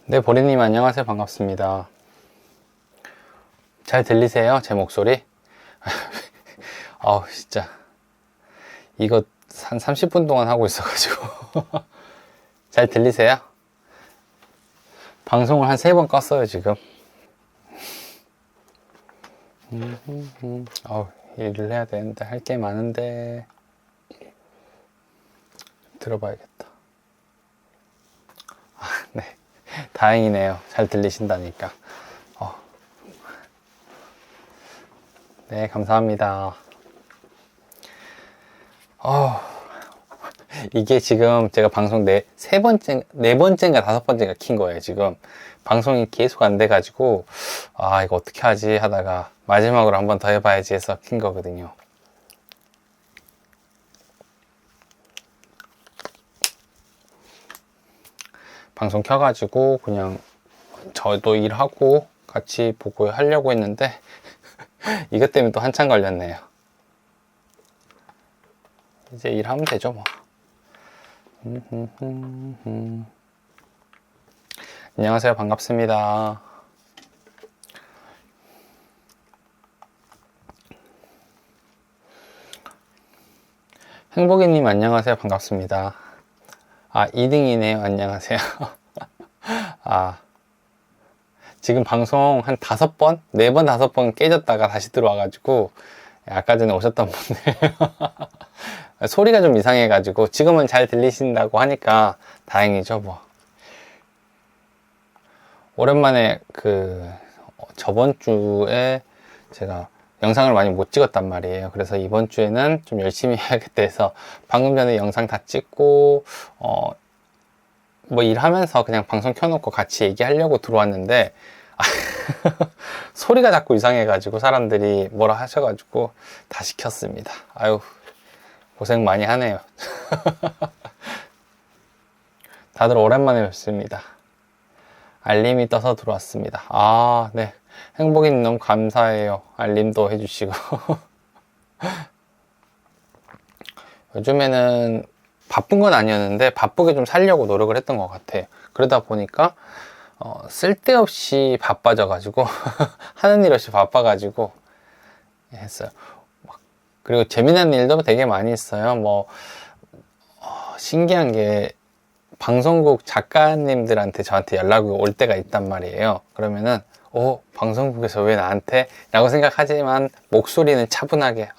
네, 보리님 안녕하세요. 반갑습니다. 잘 들리세요? 제 목소리? 진짜 이거 한 30분 동안 하고 있어가지고 잘 들리세요? 방송을 한 3번 껐어요 지금. 일을 해야 되는데 할 게 많은데 들어봐야겠다. 네, 다행이네요. 잘 들리신다니까. 네, 감사합니다. 이게 지금 제가 방송 네 번째인가 5번째인가 킨 거예요, 지금. 방송이 계속 안 돼가지고, 이거 어떻게 하지 하다가 마지막으로 한 번 더 해봐야지 해서 킨 거거든요. 방송 켜가지고 그냥 저도 일하고 같이 보고 하려고 했는데, 이것 때문에 또 한참 걸렸네요. 이제 일하면 되죠, 뭐. 안녕하세요. 반갑습니다. 행복이님 안녕하세요. 반갑습니다. 2등이네요. 안녕하세요. 지금 방송 한 5번? 4번, 5번 깨졌다가 다시 들어와가지고, 아까 전에 오셨던 분들. 소리가 좀 이상해가지고, 지금은 잘 들리신다고 하니까 다행이죠, 뭐. 오랜만에 저번 주에 제가 영상을 많이 못 찍었단 말이에요. 그래서 이번 주에는 좀 열심히 해야겠다 해서 방금 전에 영상 다 찍고, 뭐 일하면서 그냥 방송 켜놓고 같이 얘기하려고 들어왔는데 소리가 자꾸 이상해가지고 사람들이 뭐라 하셔가지고 다시 켰습니다. 아유, 고생 많이 하네요. 다들 오랜만에 뵙습니다. 알림이 떠서 들어왔습니다. 네. 행복이님 너무 감사해요. 알림도 해주시고. 요즘에는 바쁜 건 아니었는데 바쁘게 좀 살려고 노력을 했던 것 같아요. 그러다 보니까 쓸데없이 바빠져가지고 하는 일 없이 바빠가지고 했어요. 그리고 재미난 일도 되게 많이 있어요. 신기한 게 방송국 작가님들한테 저한테 연락이 올 때가 있단 말이에요. 그러면은 방송국에서 왜 나한테? 라고 생각하지만 목소리는 차분하게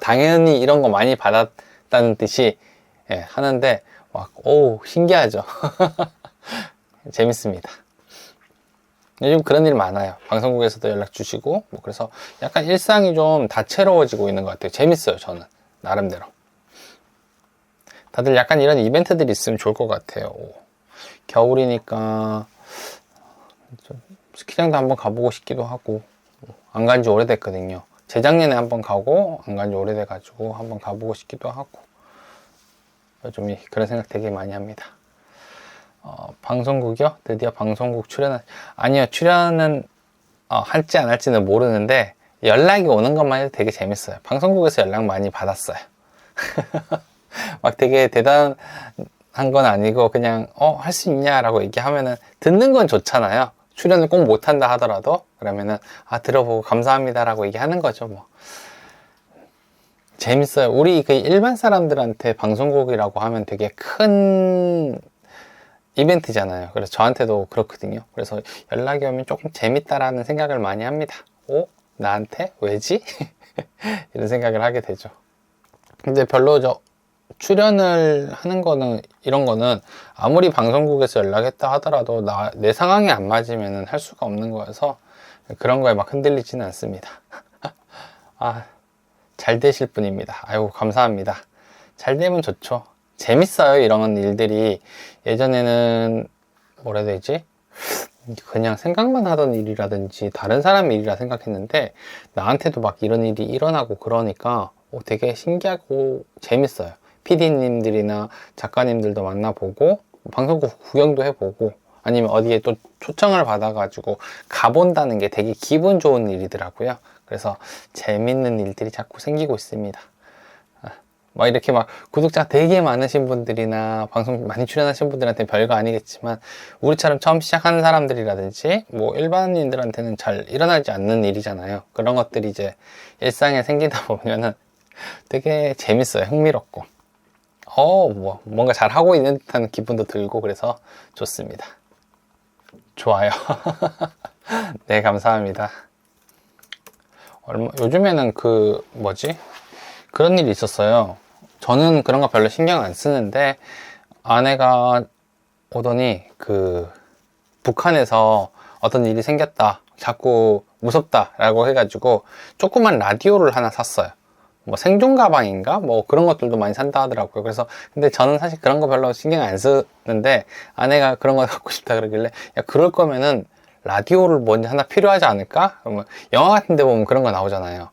당연히 이런 거 많이 받았다는 듯이 하는데 신기하죠. 재밌습니다. 요즘 그런 일 많아요. 방송국에서도 연락 주시고 그래서 약간 일상이 좀 다채로워지고 있는 것 같아요. 재밌어요. 저는 나름대로. 다들 약간 이런 이벤트들이 있으면 좋을 것 같아요. 겨울이니까 스키장도 한번 가보고 싶기도 하고, 안 간지 오래됐거든요. 재작년에 한번 가고 안 간지 오래돼가지고 한번 가보고 싶기도 하고, 요즘 그런 생각 되게 많이 합니다. 방송국이요? 드디어 방송국 아니요, 출연은 할지 안 할지는 모르는데 연락이 오는 것만 해도 되게 재밌어요. 방송국에서 연락 많이 받았어요. 막 되게 대단한 건 아니고 그냥 할 수 있냐라고 얘기하면은 듣는 건 좋잖아요. 출연을 꼭 못한다 하더라도 그러면은 들어보고 감사합니다라고 얘기하는 거죠. 뭐 재밌어요. 우리 일반 사람들한테 방송국이라고 하면 되게 큰 이벤트잖아요. 그래서 저한테도 그렇거든요. 그래서 연락이 오면 조금 재밌다라는 생각을 많이 합니다. 나한테? 왜지? 이런 생각을 하게 되죠. 근데 별로 출연을 하는 거는, 이런 거는 아무리 방송국에서 연락했다 하더라도 내 상황이 안 맞으면 할 수가 없는 거여서 그런 거에 막 흔들리지는 않습니다. 잘 되실 분입니다. 아이고, 감사합니다. 잘 되면 좋죠. 재밌어요, 이런 일들이. 예전에는 뭐라 해야 되지? 그냥 생각만 하던 일이라든지 다른 사람 일이라 생각했는데 나한테도 막 이런 일이 일어나고 그러니까 되게 신기하고 재밌어요. PD님들이나 작가님들도 만나보고 방송국 구경도 해보고 아니면 어디에 또 초청을 받아가지고 가본다는 게 되게 기분 좋은 일이더라고요. 그래서 재밌는 일들이 자꾸 생기고 있습니다. 막 이렇게 막 구독자 되게 많으신 분들이나 방송 많이 출연하신 분들한테 별거 아니겠지만, 우리처럼 처음 시작하는 사람들이라든지 뭐 일반인들한테는 잘 일어나지 않는 일이잖아요. 그런 것들이 이제 일상에 생기다 보면은 되게 재밌어요. 흥미롭고 뭔가 잘 하고 있는 듯한 기분도 들고, 그래서 좋습니다. 좋아요. 네, 감사합니다. 요즘에는 그런 일이 있었어요. 저는 그런 거 별로 신경 안 쓰는데, 아내가 오더니 북한에서 어떤 일이 생겼다, 자꾸 무섭다 라고 해가지고 조그만 라디오를 하나 샀어요. 뭐 생존 가방인가 뭐 그런 것들도 많이 산다 하더라고요. 그래서 근데 저는 사실 그런 거 별로 신경 안 쓰는데, 아내가 그런 거 갖고 싶다 그러길래, 야, 그럴 거면은 라디오를 먼저 하나 필요하지 않을까? 그러면 영화 같은 데 보면 그런 거 나오잖아요.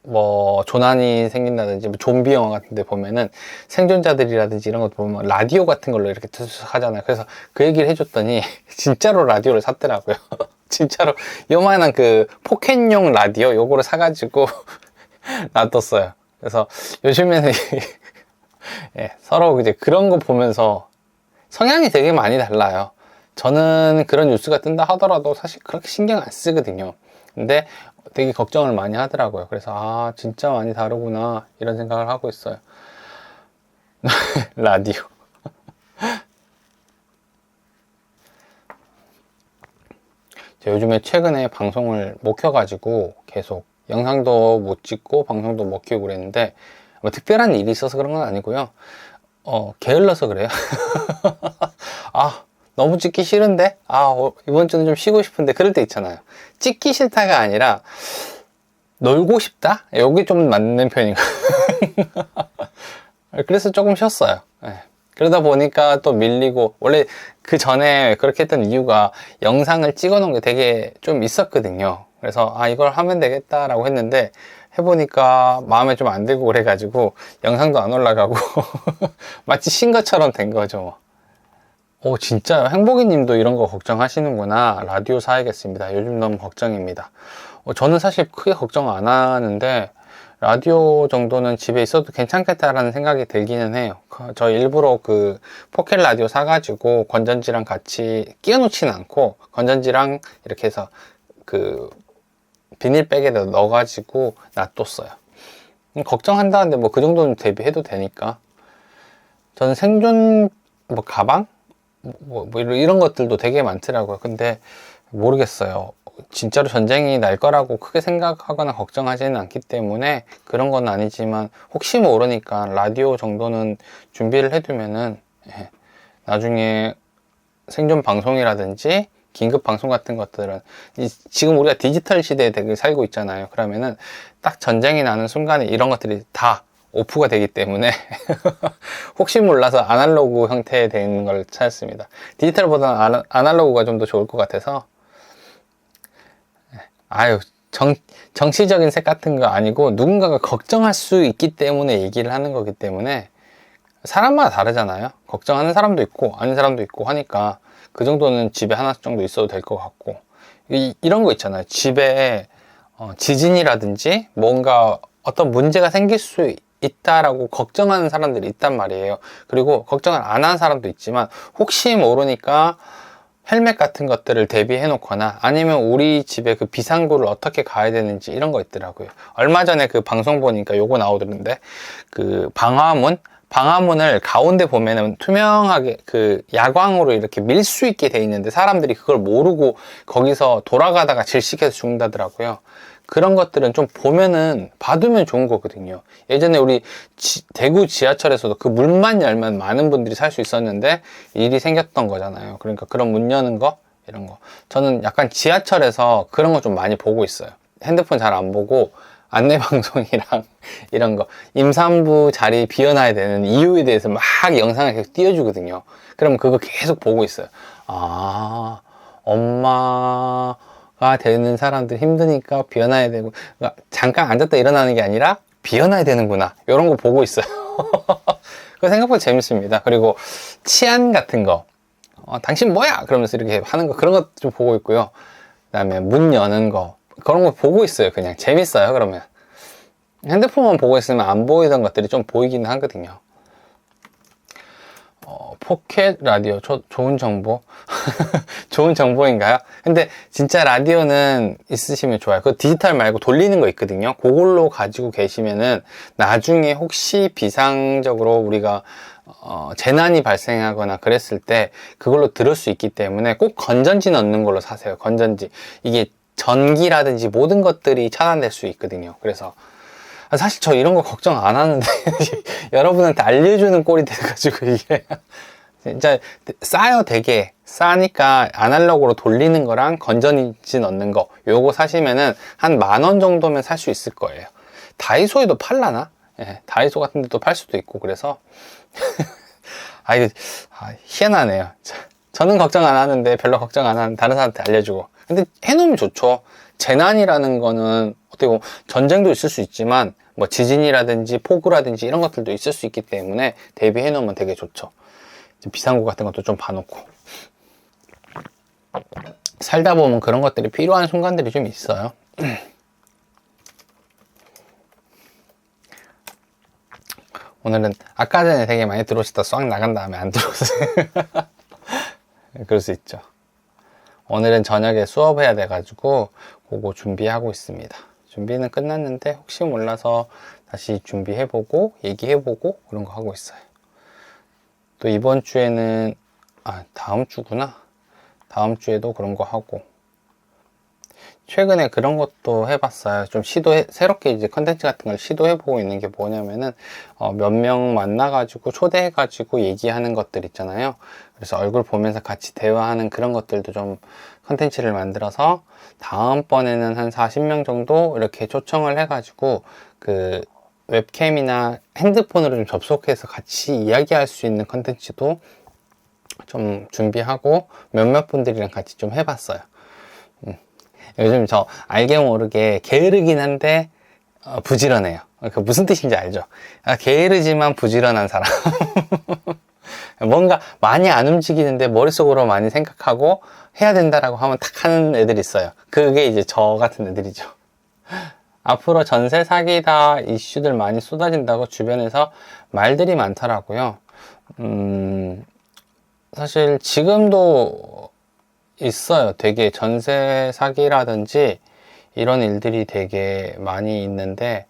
뭐 조난이 생긴다든지, 뭐 좀비 영화 같은 데 보면은 생존자들이라든지 이런 것 보면 라디오 같은 걸로 이렇게 하잖아요. 그래서 그 얘기를 해줬더니 진짜로 라디오를 샀더라고요. 진짜로 요만한 포켓용 라디오 요거를 사가지고 놔뒀어요. 그래서 요즘에는 예, 서로 이제 그런 거 보면서 성향이 되게 많이 달라요. 저는 그런 뉴스가 뜬다 하더라도 사실 그렇게 신경 안 쓰거든요. 근데 되게 걱정을 많이 하더라고요. 그래서 진짜 많이 다르구나 이런 생각을 하고 있어요. 라디오. 요즘에 최근에 방송을 못 켜가지고 계속 영상도 못 찍고 방송도 못 켜고 그랬는데, 뭐 특별한 일이 있어서 그런 건 아니고요. 게을러서 그래요. 너무 찍기 싫은데? 이번 주는 좀 쉬고 싶은데, 그럴 때 있잖아요. 찍기 싫다가 아니라 놀고 싶다? 여기 좀 맞는 편인가. 그래서 조금 쉬었어요. 네. 그러다 보니까 또 밀리고, 원래 그 전에 그렇게 했던 이유가 영상을 찍어 놓은 게 되게 좀 있었거든요. 그래서 이걸 하면 되겠다라고 했는데, 해보니까 마음에 좀 안 들고 그래가지고 영상도 안 올라가고 마치 신 것처럼 된 거죠. 진짜 행복이 님도 이런 거 걱정하시는구나. 라디오 사야겠습니다. 요즘 너무 걱정입니다. 저는 사실 크게 걱정 안 하는데, 라디오 정도는 집에 있어도 괜찮겠다라는 생각이 들기는 해요. 저 일부러 포켓 라디오 사가지고 건전지랑 같이 끼워 놓지는 않고, 건전지랑 이렇게 해서 비닐백에 넣어가지고 놔뒀어요. 걱정한다는데 뭐 그 정도는 대비해도 되니까. 저는 생존 가방? 이런 것들도 되게 많더라고요. 근데 모르겠어요. 진짜로 전쟁이 날 거라고 크게 생각하거나 걱정하지는 않기 때문에 그런 건 아니지만, 혹시 모르니까 라디오 정도는 준비를 해두면은 나중에 생존 방송이라든지 긴급 방송 같은 것들은, 지금 우리가 디지털 시대에 되게 살고 있잖아요. 그러면은 딱 전쟁이 나는 순간에 이런 것들이 다 오프가 되기 때문에 혹시 몰라서 아날로그 형태에 되는 걸 찾았습니다. 디지털보다는 아날로그가 좀 더 좋을 것 같아서. 정치적인 색 같은 거 아니고, 누군가가 걱정할 수 있기 때문에 얘기를 하는 거기 때문에, 사람마다 다르잖아요. 걱정하는 사람도 있고 아닌 사람도 있고 하니까 그 정도는 집에 하나 정도 있어도 될 것 같고, 이런 거 있잖아요. 집에 지진이라든지 뭔가 어떤 문제가 생길 수 있다라고 걱정하는 사람들이 있단 말이에요. 그리고 걱정을 안 하는 사람도 있지만, 혹시 모르니까 헬멧 같은 것들을 대비해 놓거나, 아니면 우리 집에 비상구를 어떻게 가야 되는지 이런 거 있더라고요. 얼마 전에 방송 보니까 요거 나오던데, 방화문을 가운데 보면은 투명하게 야광으로 이렇게 밀 수 있게 돼 있는데, 사람들이 그걸 모르고 거기서 돌아가다가 질식해서 죽는다더라고요. 그런 것들은 좀 봐두면 좋은 거거든요. 예전에 우리 대구 지하철에서도 문만 열면 많은 분들이 살 수 있었는데 일이 생겼던 거잖아요. 그러니까 그런 문 여는 거, 이런 거. 저는 약간 지하철에서 그런 거 좀 많이 보고 있어요. 핸드폰 잘 안 보고 안내방송이랑 이런 거, 임산부 자리 비워놔야 되는 이유에 대해서 막 영상을 계속 띄워주거든요. 그럼 그거 계속 보고 있어요. 엄마가 되는 사람들 힘드니까 비워놔야 되고, 그러니까 잠깐 앉았다 일어나는 게 아니라 비워놔야 되는구나, 이런 거 보고 있어요. 그거 생각보다 재밌습니다. 그리고 치안 같은 거, 당신 뭐야? 그러면서 이렇게 하는 거, 그런 것도 좀 보고 있고요. 그 다음에 문 여는 거, 그런 거 보고 있어요. 그냥 재밌어요. 그러면 핸드폰만 보고 있으면 안 보이던 것들이 좀 보이기는 하거든요. 포켓 라디오, 좋은 정보? 좋은 정보인가요? 근데 진짜 라디오는 있으시면 좋아요. 그 디지털 말고 돌리는 거 있거든요. 그걸로 가지고 계시면은 나중에 혹시 비상적으로 우리가 재난이 발생하거나 그랬을 때 그걸로 들을 수 있기 때문에 꼭 건전지 넣는 걸로 사세요. 건전지. 이게 전기라든지 모든 것들이 차단될 수 있거든요. 그래서 사실 저 이런 거 걱정 안 하는데 여러분한테 알려주는 꼴이 돼가지고 이게 진짜 싸요. 되게 싸니까 아날로그로 돌리는 거랑 건전지 넣는 거 요거 사시면은 한 10,000원 정도면 살 수 있을 거예요. 다이소에도 팔라나? 예, 다이소 같은 데도 팔 수도 있고 그래서 이거 희한하네요. 저는 걱정 안 하는데 별로 걱정 안 하는 다른 사람한테 알려주고. 근데 해놓으면 좋죠. 재난이라는 거는 어떻게 보면 전쟁도 있을 수 있지만 뭐 지진이라든지 폭우라든지 이런 것들도 있을 수 있기 때문에 대비해 놓으면 되게 좋죠. 비상구 같은 것도 좀 봐놓고. 살다 보면 그런 것들이 필요한 순간들이 좀 있어요. 오늘은 아까 전에 되게 많이 들어오셨다 싹 나간 다음에 안 들어오세요. 그럴 수 있죠. 오늘은 저녁에 수업해야 돼가지고 그거 준비하고 있습니다. 준비는 끝났는데 혹시 몰라서 다시 준비해보고 얘기해보고 그런 거 하고 있어요. 또 이번 주에는 다음 주구나. 다음 주에도 그런 거 하고 최근에 그런 것도 해봤어요. 좀 새롭게 이제 컨텐츠 같은 걸 시도해보고 있는 게 뭐냐면은 몇 명 만나가지고 초대해가지고 얘기하는 것들 있잖아요. 그래서 얼굴 보면서 같이 대화하는 그런 것들도 좀 컨텐츠를 만들어서 다음번에는 한 40명 정도 이렇게 초청을 해가지고 그 웹캠이나 핸드폰으로 좀 접속해서 같이 이야기할 수 있는 컨텐츠도 좀 준비하고 몇몇 분들이랑 같이 좀 해봤어요. 요즘 저 알게 모르게 게으르긴 한데 부지런해요. 그 무슨 뜻인지 알죠? 게으르지만 부지런한 사람. 뭔가 많이 안 움직이는데 머릿속으로 많이 생각하고 해야 된다라고 하면 탁 하는 애들이 있어요. 그게 이제 저 같은 애들이죠. 앞으로 전세 사기다 이슈들 많이 쏟아진다고 주변에서 말들이 많더라고요. 사실 지금도 있어요. 되게 전세 사기라든지 이런 일들이 되게 많이 있는데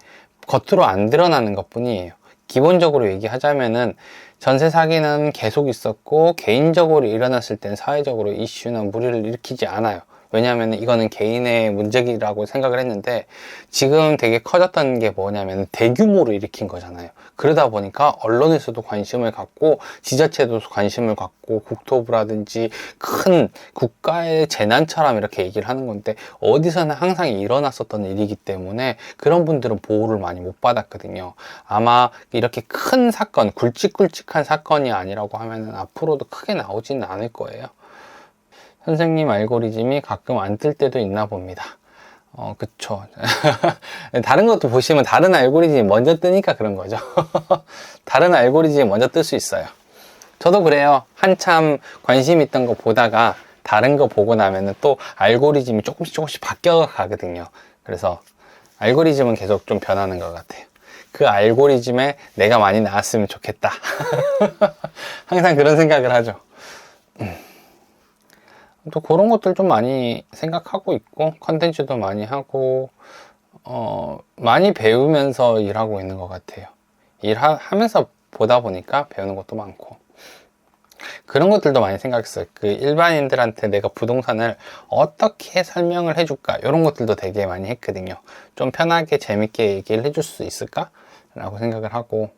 겉으로 안 드러나는 것 뿐이에요. 기본적으로 얘기하자면은 전세 사기는 계속 있었고 개인적으로 일어났을 땐 사회적으로 이슈나 물의를 일으키지 않아요. 왜냐하면 이거는 개인의 문제라고 생각을 했는데 지금 되게 커졌던 게 뭐냐면 대규모로 일으킨 거잖아요. 그러다 보니까 언론에서도 관심을 갖고 지자체도 관심을 갖고 국토부라든지 큰 국가의 재난처럼 이렇게 얘기를 하는 건데 어디서나 항상 일어났었던 일이기 때문에 그런 분들은 보호를 많이 못 받았거든요. 아마 이렇게 큰 사건, 굵직굵직한 사건이 아니라고 하면 앞으로도 크게 나오지는 않을 거예요. 선생님 알고리즘이 가끔 안 뜰 때도 있나 봅니다. 그쵸. 다른 것도 보시면 다른 알고리즘이 먼저 뜨니까 그런 거죠. 다른 알고리즘이 먼저 뜰 수 있어요. 저도 그래요. 한참 관심 있던 거 보다가 다른 거 보고 나면은 또 알고리즘이 조금씩 바뀌어 가거든요. 그래서 알고리즘은 계속 좀 변하는 것 같아요. 그 알고리즘에 내가 많이 나왔으면 좋겠다. 항상 그런 생각을 하죠. 또 그런 것들 좀 많이 생각하고 있고 컨텐츠도 많이 하고 많이 배우면서 일하고 있는 것 같아요. 일하면서 보다 보니까 배우는 것도 많고 그런 것들도 많이 생각했어요. 그 일반인들한테 내가 부동산을 어떻게 설명을 해줄까 이런 것들도 되게 많이 했거든요. 좀 편하게 재밌게 얘기를 해줄 수 있을까? 라고 생각을 하고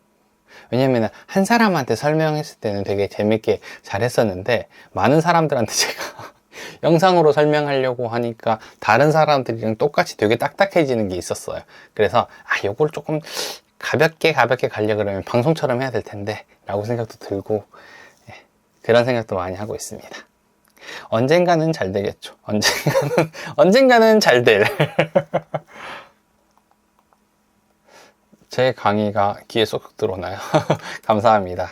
왜냐면 한 사람한테 설명했을 때는 되게 재밌게 잘했었는데 많은 사람들한테 제가 영상으로 설명하려고 하니까 다른 사람들이랑 똑같이 되게 딱딱해지는 게 있었어요. 그래서 요걸 조금 가볍게 가려고 그러면 방송처럼 해야 될 텐데 라고 생각도 들고 그런 생각도 많이 하고 있습니다. 언젠가는 잘 되겠죠. 언젠가는 잘 될. 제 강의가 귀에 쏙 들어오나요? 감사합니다.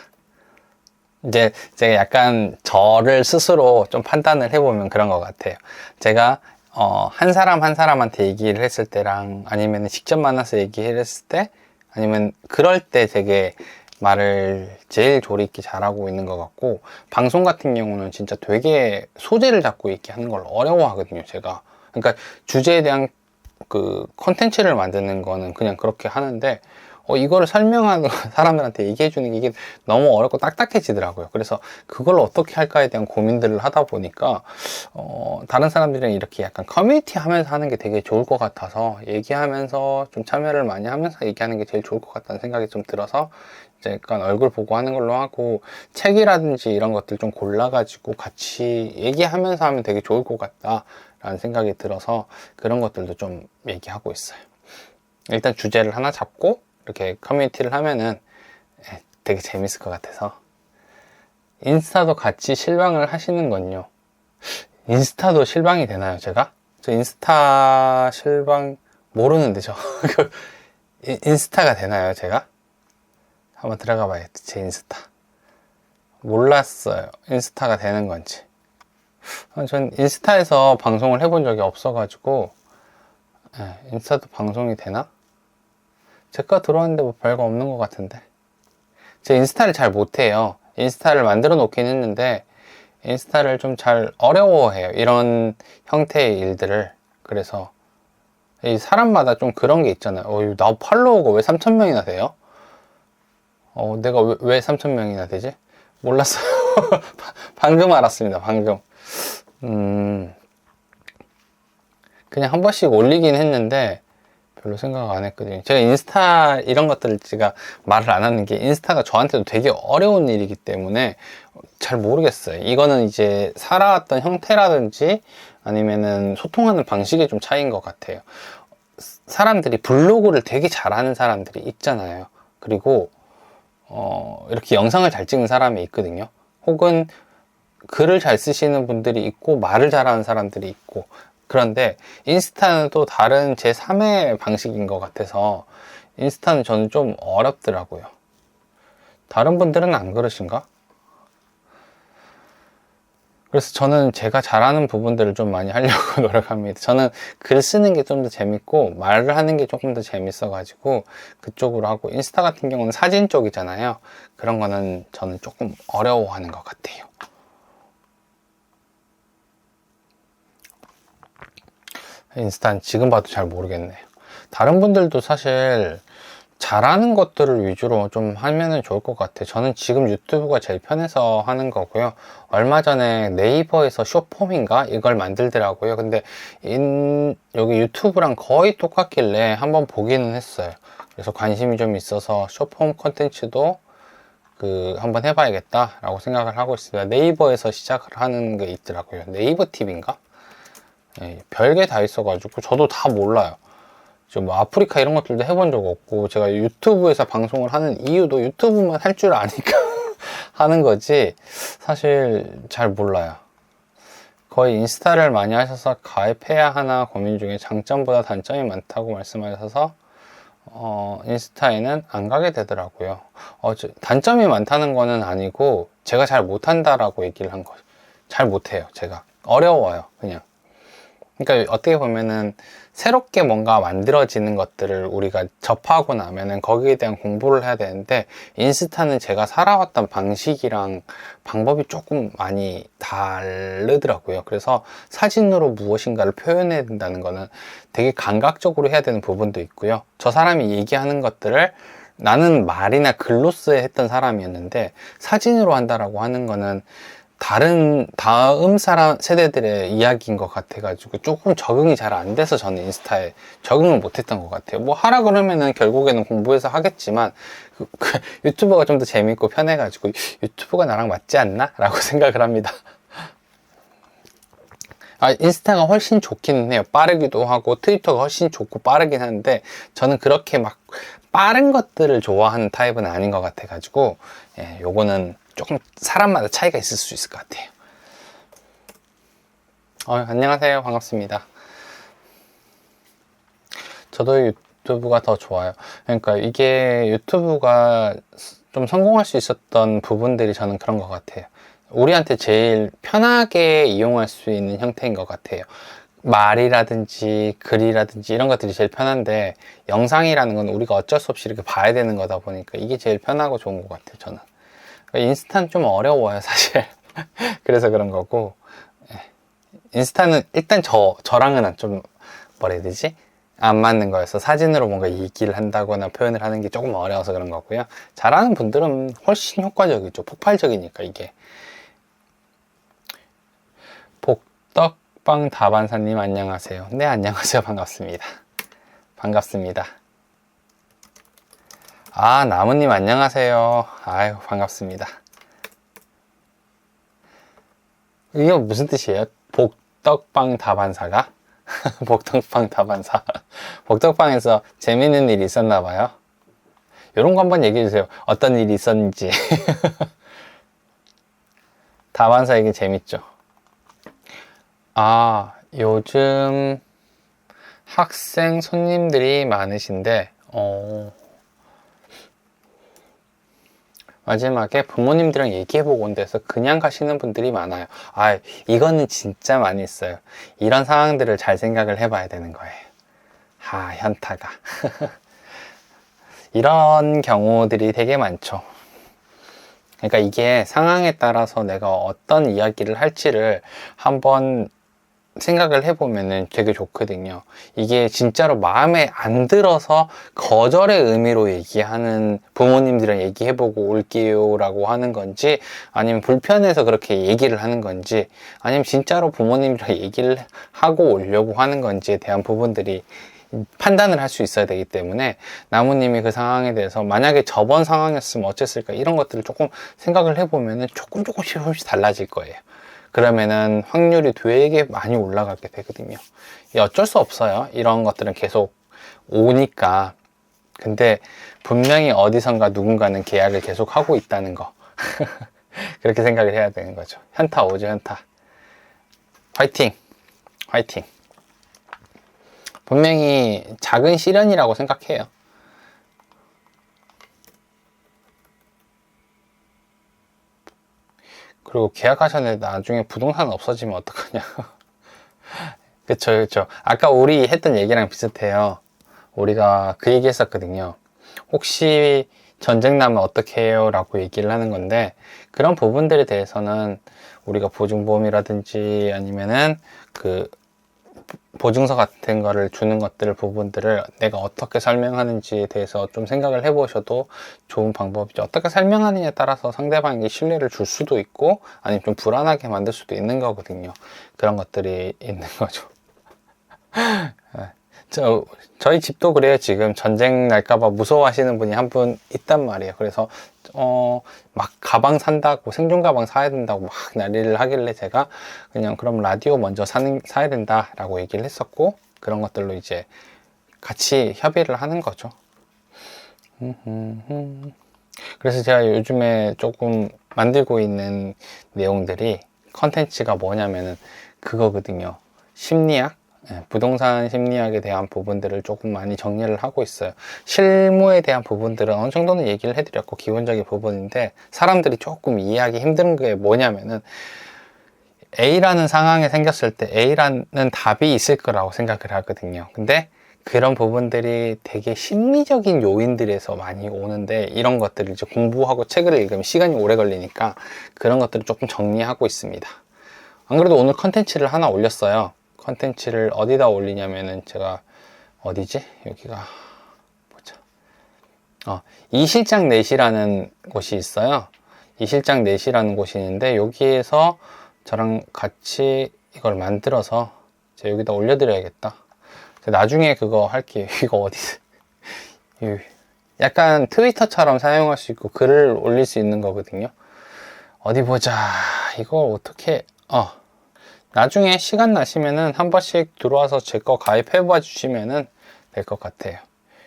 이제 제가 약간 저를 스스로 좀 판단을 해보면 그런 것 같아요. 제가 한 사람 한 사람한테 얘기를 했을 때랑 아니면 직접 만나서 얘기를 했을 때 아니면 그럴 때 되게 말을 제일 조리 있게 잘하고 있는 것 같고, 방송 같은 경우는 진짜 되게 소재를 잡고 얘기하는 걸 어려워하거든요, 제가. 그러니까 주제에 대한 그 컨텐츠를 만드는 거는 그냥 그렇게 하는데, 이거를 설명하는 사람들한테 얘기해 주는 게 이게 너무 어렵고 딱딱해지더라고요. 그래서 그걸 어떻게 할까에 대한 고민들을 하다 보니까 다른 사람들이랑 이렇게 약간 커뮤니티 하면서 하는 게 되게 좋을 것 같아서, 얘기하면서 좀 참여를 많이 하면서 얘기하는 게 제일 좋을 것 같다는 생각이 좀 들어서 이제 약간 얼굴 보고 하는 걸로 하고, 책이라든지 이런 것들 좀 골라가지고 같이 얘기하면서 하면 되게 좋을 것 같다 라는 생각이 들어서 그런 것들도 좀 얘기하고 있어요. 일단 주제를 하나 잡고 이렇게 커뮤니티를 하면은 되게 재밌을 것 같아서. 인스타도 같이 실방을 하시는 건요, 인스타도 실방이 되나요, 제가? 저 인스타 실방 모르는데, 저 인스타가 되나요, 제가? 한번 들어가 봐야겠다. 제 인스타 몰랐어요, 인스타가 되는 건지. 전 인스타에서 방송을 해본 적이 없어가지고. 인스타도 방송이 되나? 제가 들어왔는데 뭐 별거 없는 것 같은데. 제 인스타를 잘 못해요. 인스타를 만들어 놓긴 했는데 인스타를 좀 잘 어려워해요, 이런 형태의 일들을. 그래서 이 사람마다 좀 그런 게 있잖아요. 나 팔로워가 왜 3,000명이나 돼요? 내가 왜 3,000명이나 되지? 몰랐어요. 방금 알았습니다, 방금. 그냥 한 번씩 올리긴 했는데 별로 생각 안 했거든요. 제가 인스타 이런 것들을 제가 말을 안 하는 게, 인스타가 저한테도 되게 어려운 일이기 때문에 잘 모르겠어요. 이거는 이제 살아왔던 형태라든지 아니면은 소통하는 방식의 좀 차이인 것 같아요. 사람들이 블로그를 되게 잘하는 사람들이 있잖아요. 그리고 이렇게 영상을 잘 찍는 사람이 있거든요. 혹은 글을 잘 쓰시는 분들이 있고 말을 잘하는 사람들이 있고. 그런데 인스타는 또 다른 제3의 방식인 것 같아서 인스타는 저는 좀 어렵더라고요. 다른 분들은 안 그러신가? 그래서 저는 제가 잘하는 부분들을 좀 많이 하려고 노력합니다. 저는 글 쓰는 게 좀 더 재밌고 말을 하는 게 조금 더 재밌어가지고 그쪽으로 하고, 인스타 같은 경우는 사진 쪽이잖아요. 그런 거는 저는 조금 어려워하는 것 같아요. 인스타는 지금 봐도 잘 모르겠네요. 다른 분들도 사실 잘하는 것들을 위주로 좀 하면은 좋을 것 같아요. 저는 지금 유튜브가 제일 편해서 하는 거고요. 얼마 전에 네이버에서 숏폼인가 이걸 만들더라고요. 근데 여기 유튜브랑 거의 똑같길래 한번 보기는 했어요. 그래서 관심이 좀 있어서 숏폼 컨텐츠도 한번 해봐야겠다 라고 생각을 하고 있습니다. 네이버에서 시작을 하는 게 있더라고요. 네이버 TV인가? 별게 다 있어가지고 저도 다 몰라요. 뭐 아프리카 이런 것들도 해본 적 없고, 제가 유튜브에서 방송을 하는 이유도 유튜브만 할 줄 아니까 하는 거지 사실 잘 몰라요. 거의 인스타를 많이 하셔서 가입해야 하나 고민 중에 장점보다 단점이 많다고 말씀하셔서 인스타에는 안 가게 되더라고요. 단점이 많다는 거는 아니고 제가 잘 못한다라고 얘기를 한 거죠. 잘 못해요. 제가 어려워요, 그냥. 그러니까 어떻게 보면은 새롭게 뭔가 만들어지는 것들을 우리가 접하고 나면은 거기에 대한 공부를 해야 되는데, 인스타는 제가 살아왔던 방식이랑 방법이 조금 많이 다르더라고요. 그래서 사진으로 무엇인가를 표현해야 된다는 거는 되게 감각적으로 해야 되는 부분도 있고요. 저 사람이 얘기하는 것들을 나는 말이나 글로 써야 했던 사람이었는데 사진으로 한다라고 하는 거는 다음 세대들의 이야기인 것 같아가지고 조금 적응이 잘 안 돼서 저는 인스타에 적응을 못했던 것 같아요. 뭐 하라 그러면은 결국에는 공부해서 하겠지만 유튜버가 좀 더 재밌고 편해가지고 유튜브가 나랑 맞지 않나? 라고 생각을 합니다. 인스타가 훨씬 좋기는 해요. 빠르기도 하고 트위터가 훨씬 좋고 빠르긴 한데 저는 그렇게 막 빠른 것들을 좋아하는 타입은 아닌 것 같아가지고 요거는 조금 사람마다 차이가 있을 수 있을 것 같아요. 안녕하세요. 반갑습니다. 저도 유튜브가 더 좋아요. 그러니까 이게 유튜브가 좀 성공할 수 있었던 부분들이 저는 그런 것 같아요. 우리한테 제일 편하게 이용할 수 있는 형태인 것 같아요. 말이라든지 글이라든지 이런 것들이 제일 편한데, 영상이라는 건 우리가 어쩔 수 없이 이렇게 봐야 되는 거다 보니까 이게 제일 편하고 좋은 것 같아요, 저는. 인스타는 좀 어려워요, 사실. 그래서 그런 거고, 인스타는 일단 저랑은 좀 뭐라 해야 되지? 안 맞는 거여서 사진으로 뭔가 얘기를 한다거나 표현을 하는 게 조금 어려워서 그런 거고요. 잘하는 분들은 훨씬 효과적이죠. 폭발적이니까 이게. 복덕방 다반사님 안녕하세요. 네, 안녕하세요. 반갑습니다. 반갑습니다. 아, 나무님 안녕하세요. 아유, 반갑습니다. 이게 무슨 뜻이에요? 복덕방 다반사가? 복덕방 다반사. 복덕방에서 재밌는 일이 있었나 봐요. 이런 거 한번 얘기해 주세요. 어떤 일이 있었는지. 다반사 얘기 재밌죠? 아, 요즘 학생 손님들이 많으신데, 마지막에 부모님들이랑 얘기해보고 온 데서 그냥 가시는 분들이 많아요. 아, 이거는 진짜 많이 있어요. 이런 상황들을 잘 생각을 해봐야 되는 거예요. 아, 현타가. 이런 경우들이 되게 많죠. 그러니까 이게 상황에 따라서 내가 어떤 이야기를 할지를 한번 생각을 해보면은 되게 좋거든요. 이게 진짜로 마음에 안 들어서 거절의 의미로 얘기하는, 부모님들이랑 얘기해보고 올게요 라고 하는 건지, 아니면 불편해서 그렇게 얘기를 하는 건지, 아니면 진짜로 부모님이랑 얘기를 하고 오려고 하는 건지에 대한 부분들이 판단을 할 수 있어야 되기 때문에, 나무님이 그 상황에 대해서 만약에 저번 상황이었으면 어땠을까, 이런 것들을 조금 생각을 해보면은 조금씩 달라질 거예요. 그러면은 확률이 되게 많이 올라가게 되거든요. 어쩔 수 없어요. 이런 것들은 계속 오니까. 근데 분명히 어디선가 누군가는 계약을 계속 하고 있다는 거. 그렇게 생각을 해야 되는 거죠. 현타 오죠, 현타. 화이팅! 화이팅! 분명히 작은 시련이라고 생각해요. 그리고 계약하셨는데 나중에 부동산 없어지면 어떡하냐. 그쵸, 그쵸. 아까 우리 했던 얘기랑 비슷해요. 우리가 그 얘기 했었거든요. 혹시 전쟁 나면 어떻게 해요? 라고 얘기를 하는 건데, 그런 부분들에 대해서는 우리가 보증보험이라든지 아니면은 그 보증서 같은 거를 주는 것들, 부분들을 내가 어떻게 설명하는지에 대해서 좀 생각을 해보셔도 좋은 방법이죠. 어떻게 설명하느냐에 따라서 상대방에게 신뢰를 줄 수도 있고, 아니면 좀 불안하게 만들 수도 있는 거거든요. 그런 것들이 있는 거죠. 저희 집도 그래요. 지금 전쟁 날까봐 무서워하시는 분이 한 분 있단 말이에요. 그래서 막 가방 산다고, 생존 가방 사야 된다고 막 난리를 하길래 제가 그냥 그럼 라디오 먼저 사야 된다라고 얘기를 했었고, 그런 것들로 이제 같이 협의를 하는 거죠. 그래서 제가 요즘에 조금 만들고 있는 내용들이, 컨텐츠가 뭐냐면은 그거거든요. 심리학, 부동산 심리학에 대한 부분들을 조금 많이 정리를 하고 있어요. 실무에 대한 부분들은 어느 정도는 얘기를 해드렸고, 기본적인 부분인데, 사람들이 조금 이해하기 힘든 게 뭐냐면은, A라는 상황이 생겼을 때 A라는 답이 있을 거라고 생각을 하거든요. 근데 그런 부분들이 되게 심리적인 요인들에서 많이 오는데, 이런 것들을 이제 공부하고 책을 읽으면 시간이 오래 걸리니까 그런 것들을 조금 정리하고 있습니다. 안 그래도 오늘 컨텐츠를 하나 올렸어요. 컨텐츠를 어디다 올리냐면은, 제가 어디지? 여기가 보자. 이실장 넷이라는 곳이 있어요. 이실장 넷이라는 곳이 있는데, 여기에서 저랑 같이 이걸 만들어서 제가 여기다 올려드려야겠다. 나중에 그거 할게요. 이거 어디서 약간 트위터처럼 사용할 수 있고 글을 올릴 수 있는 거거든요. 어디 보자. 이걸 어떻게 나중에 시간 나시면은 한 번씩 들어와서 제 거 가입해 봐 주시면은 될 것 같아요.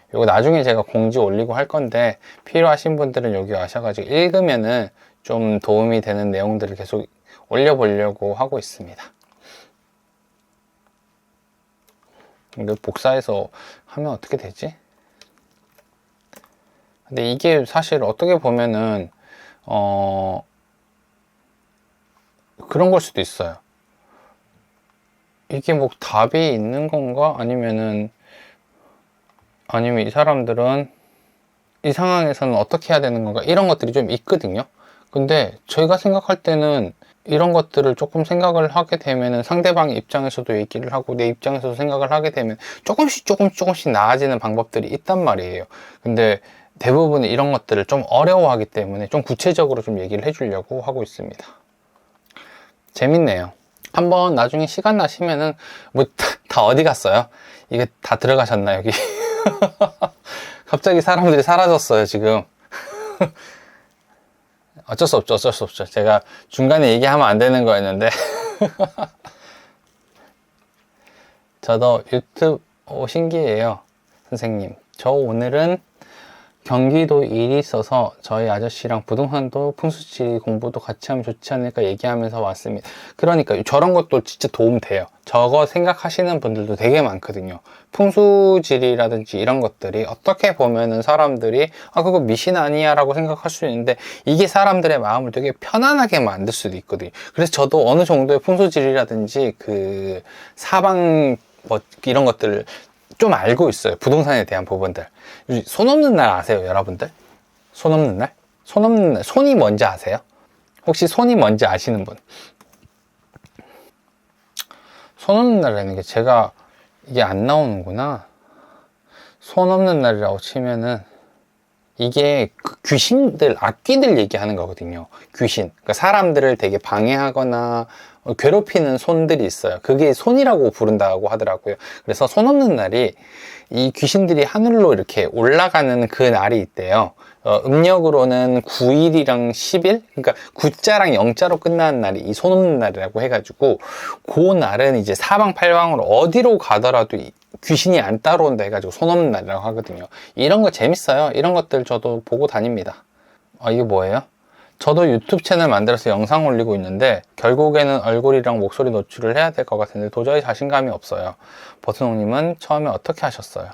이거 나중에 제가 공지 올리고 할 건데, 필요하신 분들은 여기 와셔가지고 읽으면은 좀 도움이 되는 내용들을 계속 올려보려고 하고 있습니다. 이거 복사해서 하면 어떻게 되지? 근데 이게 사실 어떻게 보면은 그런 걸 수도 있어요. 이게 뭐 답이 있는 건가? 아니면 이 사람들은 이 상황에서는 어떻게 해야 되는 건가? 이런 것들이 좀 있거든요. 근데 저희가 생각할 때는 이런 것들을 조금 생각을 하게 되면은 상대방의 입장에서도 얘기를 하고 내 입장에서도 생각을 하게 되면 조금씩 나아지는 방법들이 있단 말이에요. 근데 대부분 이런 것들을 좀 어려워하기 때문에 좀 구체적으로 좀 얘기를 해주려고 하고 있습니다. 재밌네요. 한번 나중에 시간 나시면은 뭐 다 어디 갔어요? 이게 다 들어가셨나 여기? 갑자기 사람들이 사라졌어요 지금. 어쩔 수 없죠. 제가 중간에 얘기하면 안 되는 거였는데. 저도 유튜브 신기해요. 선생님, 저 오늘은 경기도 일이 있어서 저희 아저씨랑 부동산도 풍수지 공부도 같이 하면 좋지 않을까 얘기하면서 왔습니다. 그러니까 저런 것도 진짜 도움 돼요. 저거 생각하시는 분들도 되게 많거든요. 풍수지리라든지 이런 것들이 어떻게 보면은 사람들이 그거 미신 아니야 라고 생각할 수 있는데 이게 사람들의 마음을 되게 편안하게 만들 수도 있거든요. 그래서 저도 어느 정도의 풍수지리라든지 그 사방 뭐 이런 것들을 좀 알고 있어요. 부동산에 대한 부분들. 손 없는 날 아세요, 여러분들? 손 없는 날? 손 없는 날, 손이 뭔지 아세요? 혹시 손이 뭔지 아시는 분? 손 없는 날이라는 게 제가 이게 안 나오는구나. 손 없는 날이라고 치면은 이게 귀신들, 악귀들 얘기하는 거거든요. 귀신. 그러니까 사람들을 되게 방해하거나 괴롭히는 손들이 있어요. 그게 손이라고 부른다고 하더라고요. 그래서 손 없는 날이 이 귀신들이 하늘로 이렇게 올라가는 그 날이 있대요. 음력으로는 9일이랑 10일? 그러니까 9자랑 0자로 끝나는 날이 이 손 없는 날이라고 해가지고 그 날은 이제 사방팔방으로 어디로 가더라도 귀신이 안 따라온다 해가지고 손 없는 날이라고 하거든요. 이런 거 재밌어요. 이런 것들 저도 보고 다닙니다. 이게 뭐예요? 저도 유튜브 채널 만들어서 영상 올리고 있는데 결국에는 얼굴이랑 목소리 노출을 해야 될 것 같은데 도저히 자신감이 없어요. 버스농님은 처음에 어떻게 하셨어요?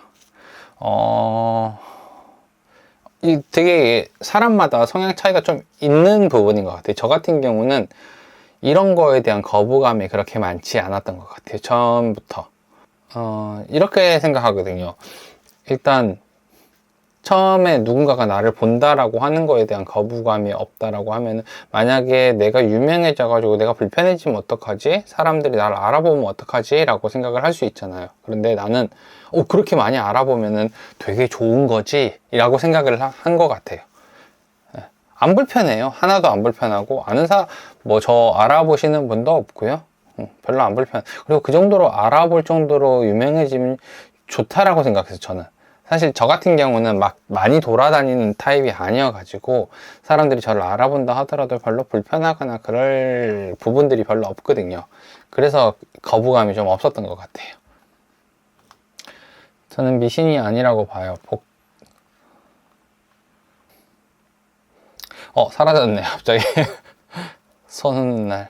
이 되게 사람마다 성향 차이가 좀 있는 부분인 것 같아요. 저 같은 경우는 이런 거에 대한 거부감이 그렇게 많지 않았던 것 같아요. 처음부터. 이렇게 생각하거든요. 일단 처음에 누군가가 나를 본다라고 하는 거에 대한 거부감이 없다라고 하면 만약에 내가 유명해져 가지고 내가 불편해지면 어떡하지? 사람들이 나를 알아보면 어떡하지? 라고 생각을 할 수 있잖아요. 그런데 나는 그렇게 많이 알아보면은 되게 좋은 거지? 라고 생각을 한 것 같아요. 안 불편해요. 하나도 안 불편하고 아는 뭐 저 알아보시는 분도 없고요. 별로 안 불편. 그리고 그 정도로 알아볼 정도로 유명해지면 좋다라고 생각해서 저는 사실 저 같은 경우는 막 많이 돌아다니는 타입이 아니어가지고 사람들이 저를 알아본다 하더라도 별로 불편하거나 그럴 부분들이 별로 없거든요. 그래서 거부감이 좀 없었던 것 같아요. 저는 미신이 아니라고 봐요. 사라졌네요 갑자기. 손 없는 날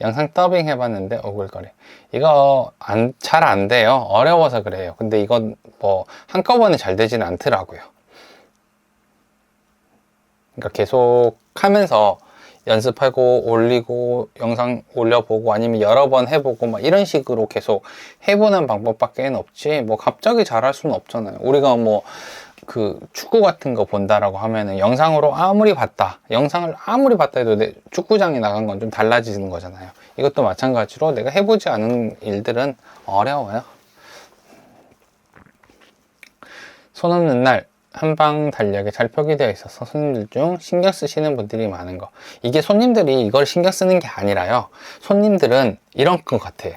영상 더빙 해봤는데 오글거려. 이거 잘 안 돼요. 어려워서 그래요. 근데 이건 뭐 한꺼번에 잘 되지는 않더라고요. 그러니까 계속 하면서 연습하고 올리고 영상 올려보고 아니면 여러 번 해보고 막 이런 식으로 계속 해보는 방법밖에 없지 뭐 갑자기 잘할 수는 없잖아요. 우리가 뭐 그 축구 같은 거 본다라고 하면은 영상을 아무리 봤다 해도 내 축구장에 나간 건 좀 달라지는 거잖아요. 이것도 마찬가지로 내가 해보지 않은 일들은 어려워요. 손 없는 날 한방 달력에 잘 표기되어 있어서 손님들 중 신경 쓰시는 분들이 많은 거. 이게 손님들이 이걸 신경 쓰는 게 아니라요. 손님들은 이런 것 같아요.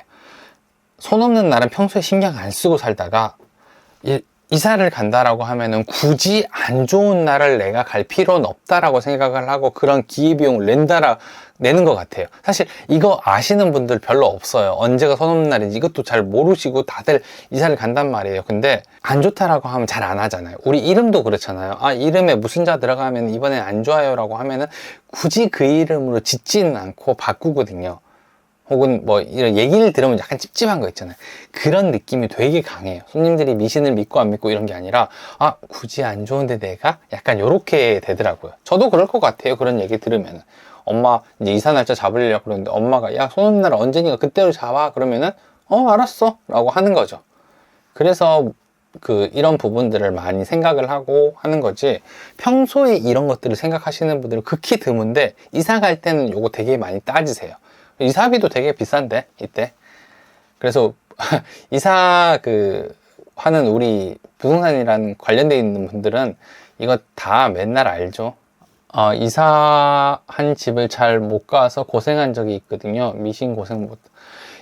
손 없는 날은 평소에 신경 안 쓰고 살다가 이사를 간다라고 하면은 굳이 안 좋은 날을 내가 갈 필요는 없다라고 생각을 하고 그런 기회비용을 내는 것 같아요. 사실 이거 아시는 분들 별로 없어요. 언제가 손 없는 날인지 이것도 잘 모르시고 다들 이사를 간단 말이에요. 근데 안 좋다라고 하면 잘 안 하잖아요. 우리 이름도 그렇잖아요. 이름에 무슨 자 들어가면 이번엔 안 좋아요 라고 하면은 굳이 그 이름으로 짓지는 않고 바꾸거든요. 혹은 뭐 이런 얘기를 들으면 약간 찝찝한 거 있잖아요. 그런 느낌이 되게 강해요. 손님들이 미신을 믿고 안 믿고 이런 게 아니라, 아, 굳이 안 좋은데 내가? 약간 요렇게 되더라고요. 저도 그럴 것 같아요. 그런 얘기 들으면은. 엄마 이제 이사 날짜 잡으려고 그러는데 엄마가, 야, 소문날 언제니까 그때로 잡아. 그러면은, 알았어. 라고 하는 거죠. 그래서 이런 부분들을 많이 생각을 하고 하는 거지, 평소에 이런 것들을 생각하시는 분들은 극히 드문데, 이사 갈 때는 요거 되게 많이 따지세요. 이사비도 되게 비싼데, 이때. 그래서, 이사 하는 우리 부동산이랑 관련돼 있는 분들은 이거 다 맨날 알죠. 이사한 집을 잘 못 가서 고생한 적이 있거든요. 미신 고생 못.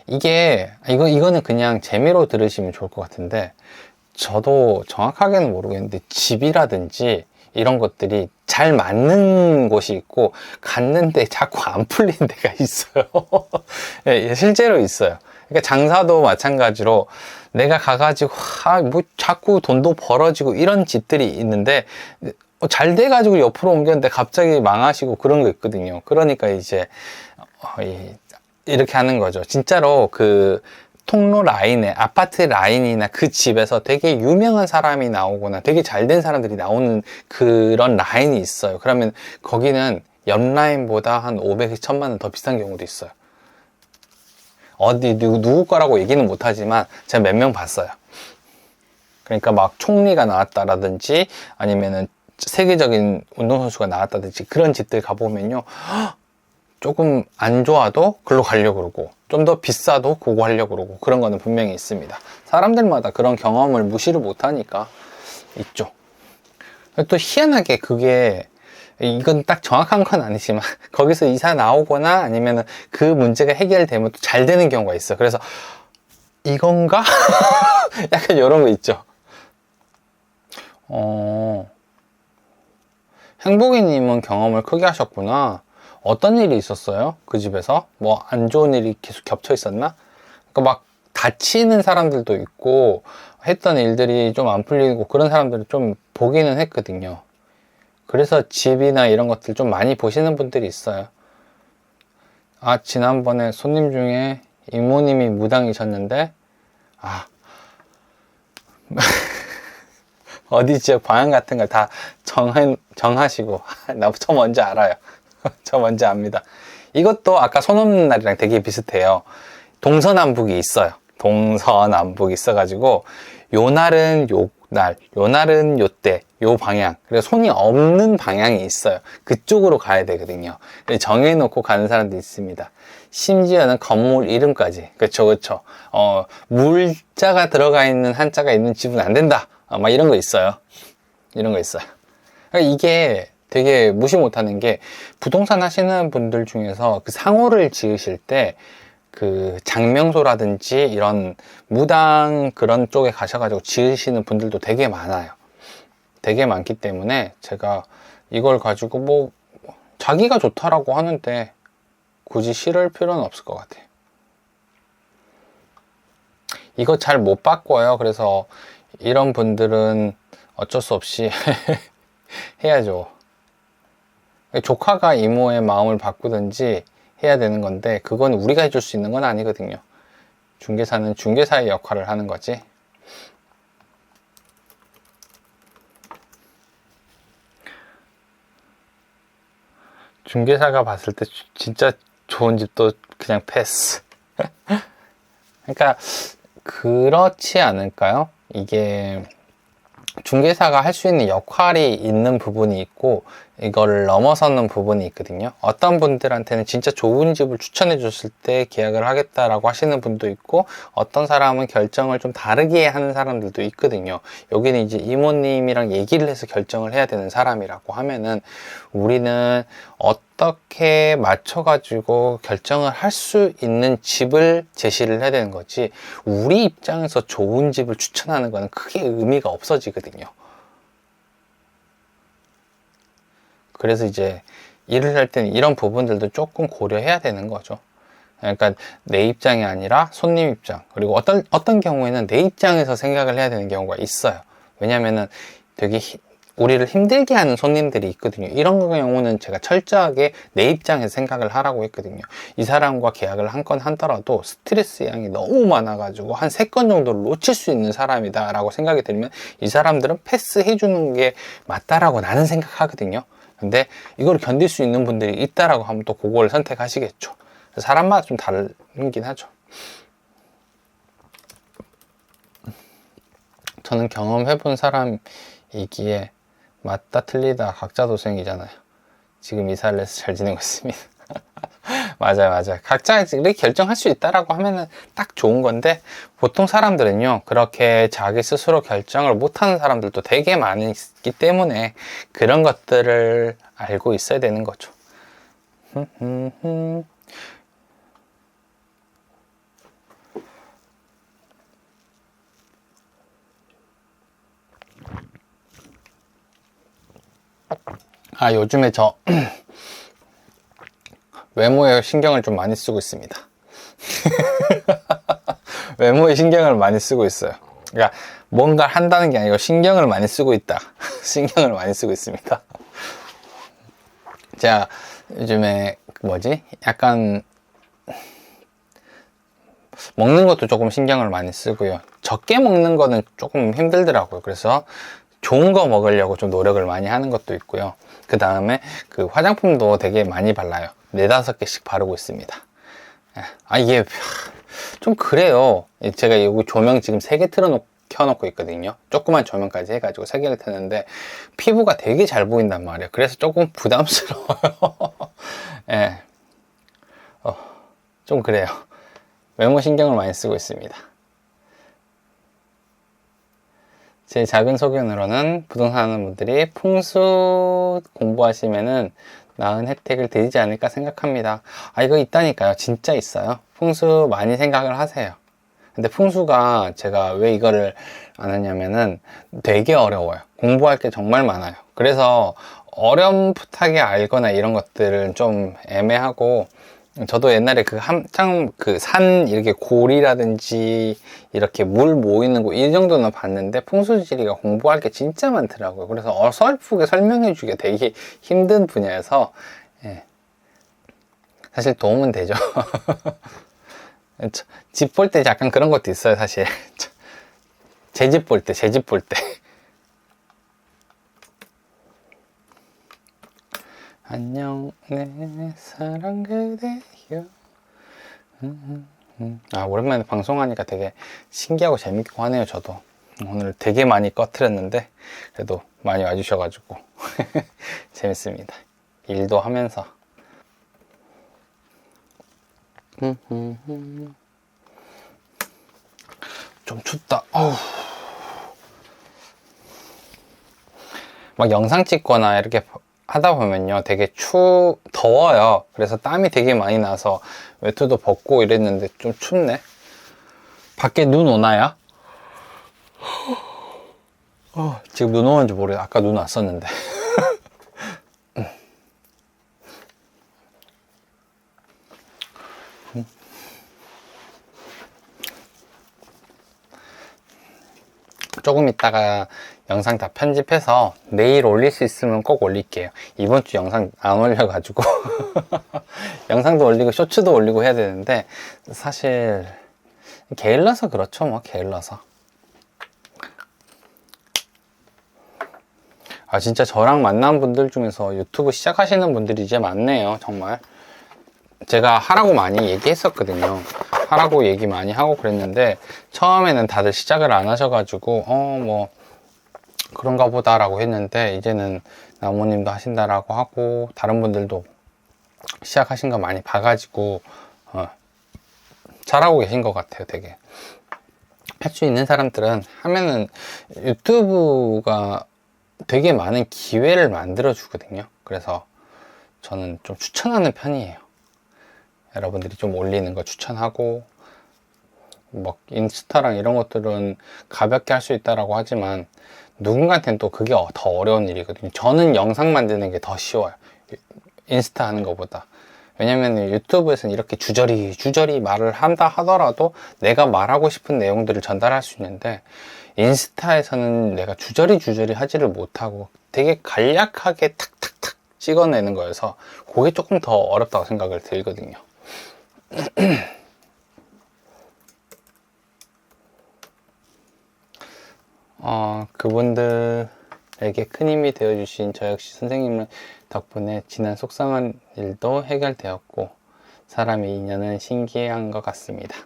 이거는 그냥 재미로 들으시면 좋을 것 같은데, 저도 정확하게는 모르겠는데 집이라든지 이런 것들이 잘 맞는 곳이 있고 갔는데 자꾸 안 풀리는 데가 있어요. 예, 실제로 있어요. 그러니까 장사도 마찬가지로 내가 가가지고 뭐 자꾸 돈도 벌어지고 이런 집들이 있는데 잘 돼가지고 옆으로 옮겼는데 갑자기 망하시고 그런 거 있거든요. 그러니까 이제 이렇게 하는 거죠. 진짜로 통로 라인에, 아파트 라인이나 그 집에서 되게 유명한 사람이 나오거나 되게 잘 된 사람들이 나오는 그런 라인이 있어요. 그러면 거기는 옆 라인보다 한 500에서 1000만 원 더 비싼 경우도 있어요. 누구 거라고 얘기는 못 하지만 제가 몇 명 봤어요. 그러니까 막 총리가 나왔다라든지 아니면은 세계적인 운동선수가 나왔다든지 그런 집들 가보면요. 조금 안 좋아도 글로 가려고 그러고 좀 더 비싸도 그거 하려고 그러고 그런 거는 분명히 있습니다. 사람들마다 그런 경험을 무시를 못하니까 있죠. 또 희한하게 이건 딱 정확한 건 아니지만 거기서 이사 나오거나 아니면 그 문제가 해결되면 또 잘 되는 경우가 있어요. 그래서 이건가? 약간 이런 거 있죠. 행복이님은 경험을 크게 하셨구나. 어떤 일이 있었어요? 그 집에서? 뭐 안 좋은 일이 계속 겹쳐 있었나? 그러니까 막 다치는 사람들도 있고 했던 일들이 좀 안 풀리고 그런 사람들을 좀 보기는 했거든요. 그래서 집이나 이런 것들 좀 많이 보시는 분들이 있어요. 지난번에 손님 중에 이모님이 무당이셨는데 어디 지역 방향 같은 걸 다 정하시고 저 뭔지 알아요. 저 뭔지 압니다. 이것도 아까 손 없는 날이랑 되게 비슷해요. 동서남북이 있어요. 동서남북이 있어가지고 요 날은 요 날, 요 날은 요때, 요 방향. 그래서 손이 없는 방향이 있어요. 그쪽으로 가야 되거든요. 정해놓고 가는 사람도 있습니다. 심지어는 건물 이름까지. 그쵸. 물자가 들어가 있는 한자가 있는 집은 안 된다. 막 이런 거 있어요. 이런 거 있어요. 그러니까 이게 되게 무시 못하는 게, 부동산 하시는 분들 중에서 상호를 지으실 때 장명소라든지 이런 무당 그런 쪽에 가셔가지고 지으시는 분들도 되게 많아요. 되게 많기 때문에 제가 이걸 가지고 뭐 자기가 좋다라고 하는데 굳이 싫을 필요는 없을 것 같아요. 이거 잘 못 바꿔요. 그래서 이런 분들은 어쩔 수 없이 해야죠. 조카가 이모의 마음을 바꾸든지 해야 되는 건데, 그건 우리가 해줄 수 있는 건 아니거든요. 중개사는 중개사의 역할을 하는 거지. 중개사가 봤을 때 진짜 좋은 집도 그냥 패스. 그러니까 그렇지 않을까요? 이게 중개사가 할 수 있는 역할이 있는 부분이 있고 이걸 넘어서는 부분이 있거든요. 어떤 분들한테는 진짜 좋은 집을 추천해 줬을 때 계약을 하겠다라고 하시는 분도 있고, 어떤 사람은 결정을 좀 다르게 하는 사람들도 있거든요. 여기는 이제 이모님이랑 얘기를 해서 결정을 해야 되는 사람이라고 하면은 우리는 어떻게 맞춰가지고 결정을 할 수 있는 집을 제시를 해야 되는 거지, 우리 입장에서 좋은 집을 추천하는 거는 크게 의미가 없어지거든요. 그래서 이제 일을 할 때는 이런 부분들도 조금 고려해야 되는 거죠. 그러니까 내 입장이 아니라 손님 입장, 그리고 어떤 경우에는 내 입장에서 생각을 해야 되는 경우가 있어요. 왜냐면은 되게 우리를 힘들게 하는 손님들이 있거든요. 이런 경우는 제가 철저하게 내 입장에서 생각을 하라고 했거든요. 이 사람과 계약을 한 건 하더라도 스트레스 양이 너무 많아가지고 한 3건 정도를 놓칠 수 있는 사람이다 라고 생각이 들면 이 사람들은 패스해 주는 게 맞다라고 나는 생각하거든요. 근데 이걸 견딜 수 있는 분들이 있다라고 하면 또 그걸 선택하시겠죠. 사람마다 좀 다르긴 하죠. 저는 경험해본 사람이기에 맞다 틀리다 각자 도생이잖아요. 지금 이사를 해서 잘 지내고 있습니다. 맞아요. 각자 이렇게 결정할 수 있다라고 하면은 딱 좋은 건데, 보통 사람들은요 그렇게 자기 스스로 결정을 못하는 사람들도 되게 많기 때문에 그런 것들을 알고 있어야 되는 거죠. 요즘에 저 외모에 신경을 좀 많이 쓰고 있습니다. 외모에 신경을 많이 쓰고 있어요. 그러니까 뭔가를 한다는 게 아니고 신경을 많이 쓰고 있다. 신경을 많이 쓰고 있습니다. 제가 요즘에 약간 먹는 것도 조금 신경을 많이 쓰고요. 적게 먹는 거는 조금 힘들더라고요. 그래서 좋은 거 먹으려고 좀 노력을 많이 하는 것도 있고요. 그 다음에 그 화장품도 되게 많이 발라요. 4-5개씩 바르고 있습니다. 이게 좀 그래요. 제가 여기 조명 지금 3개 켜놓고 있거든요. 조그만 조명까지 해가지고 3개를 켜는데 피부가 되게 잘 보인단 말이에요. 그래서 조금 부담스러워요. 예. 좀 그래요. 외모 신경을 많이 쓰고 있습니다. 제 작은 소견으로는 부동산 하는 분들이 풍수 공부하시면은 나은 혜택을 드리지 않을까 생각합니다. 이거 있다니까요. 진짜 있어요. 풍수 많이 생각을 하세요. 근데 풍수가 제가 왜 이거를 안 하냐면은 되게 어려워요. 공부할 게 정말 많아요. 그래서 어렴풋하게 알거나 이런 것들은 좀 애매하고, 저도 옛날에 한창 산 이렇게 골이라든지 이렇게 물 모이는 곳 이 정도는 봤는데 풍수지리가 공부할 게 진짜 많더라고요. 그래서 어설프게 설명해 주기가 되게 힘든 분야여서 사실 도움은 되죠. 집 볼 때 약간 그런 것도 있어요, 사실. 제 집 볼 때. 안녕 내 사랑 그대여. 오랜만에 방송하니까 되게 신기하고 재밌고 하네요. 저도 오늘 되게 많이 꺼트렸는데 그래도 많이 와주셔가지고 재밌습니다. 일도 하면서. 좀 춥다. 막 영상 찍거나 이렇게 하다 보면요 되게 더워요. 그래서 땀이 되게 많이 나서 외투도 벗고 이랬는데 좀 춥네. 밖에 눈 오나요? 지금 눈 오는지 모르겠어요. 아까 눈 왔었는데. 조금 있다가 영상 다 편집해서 내일 올릴 수 있으면 꼭 올릴게요. 이번 주 영상 안 올려가지고 영상도 올리고 쇼츠도 올리고 해야 되는데 사실 게을러서 그렇죠. 뭐 게을러서. 진짜 저랑 만난 분들 중에서 유튜브 시작하시는 분들이 이제 많네요. 정말 제가 하라고 많이 얘기했었거든요. 하라고 얘기 많이 하고 그랬는데 처음에는 다들 시작을 안 하셔가지고 뭐 그런가 보다 라고 했는데 이제는 나무님도 하신다라고 하고 다른 분들도 시작하신 거 많이 봐가지고 잘하고 계신 것 같아요. 되게 할 수 있는 사람들은 하면은 유튜브가 되게 많은 기회를 만들어 주거든요. 그래서 저는 좀 추천하는 편이에요. 여러분들이 좀 올리는 거 추천하고, 뭐 인스타랑 이런 것들은 가볍게 할 수 있다라고 하지만 누군가한테는 또 그게 더 어려운 일이거든요. 저는 영상 만드는 게 더 쉬워요. 인스타 하는 것보다. 왜냐면 유튜브에서는 이렇게 주저리 말을 한다 하더라도 내가 말하고 싶은 내용들을 전달할 수 있는데 인스타에서는 내가 주저리 하지를 못하고 되게 간략하게 탁탁탁 찍어내는 거여서 그게 조금 더 어렵다고 생각을 들거든요. 그분들에게 큰 힘이 되어주신 저 역시 선생님 덕분에 지난 속상한 일도 해결되었고 사람의 인연은 신기한 것 같습니다.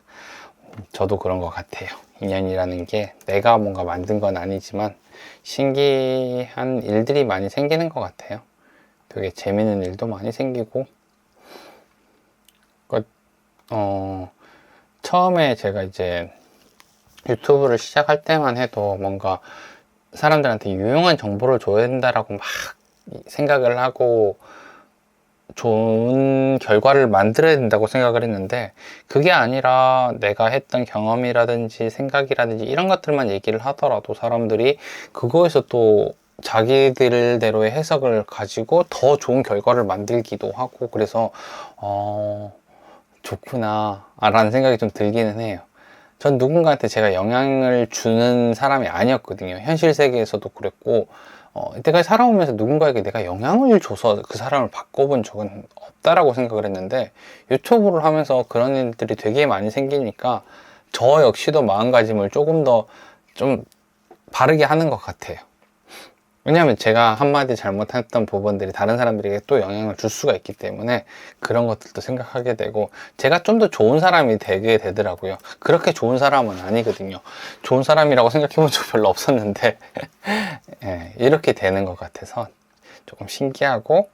저도 그런 것 같아요. 인연이라는 게 내가 뭔가 만든 건 아니지만 신기한 일들이 많이 생기는 것 같아요. 되게 재밌는 일도 많이 생기고 처음에 제가 이제 유튜브를 시작할 때만 해도 뭔가 사람들한테 유용한 정보를 줘야 된다라고 막 생각을 하고 좋은 결과를 만들어야 된다고 생각을 했는데 그게 아니라 내가 했던 경험이라든지 생각이라든지 이런 것들만 얘기를 하더라도 사람들이 그거에서 또 자기들대로의 해석을 가지고 더 좋은 결과를 만들기도 하고 그래서 좋구나 라는 생각이 좀 들기는 해요. 전 누군가한테 제가 영향을 주는 사람이 아니었거든요. 현실 세계에서도 그랬고 이때까지 살아오면서 누군가에게 내가 영향을 줘서 그 사람을 바꿔본 적은 없다라고 생각을 했는데 유튜브를 하면서 그런 일들이 되게 많이 생기니까 저 역시도 마음가짐을 조금 더 좀 바르게 하는 것 같아요. 왜냐하면 제가 한마디 잘못했던 부분들이 다른 사람들에게 또 영향을 줄 수가 있기 때문에 그런 것들도 생각하게 되고 제가 좀 더 좋은 사람이 되게 되더라고요. 그렇게 좋은 사람은 아니거든요. 좋은 사람이라고 생각해 본 적 별로 없었는데 예, 이렇게 되는 것 같아서 조금 신기하고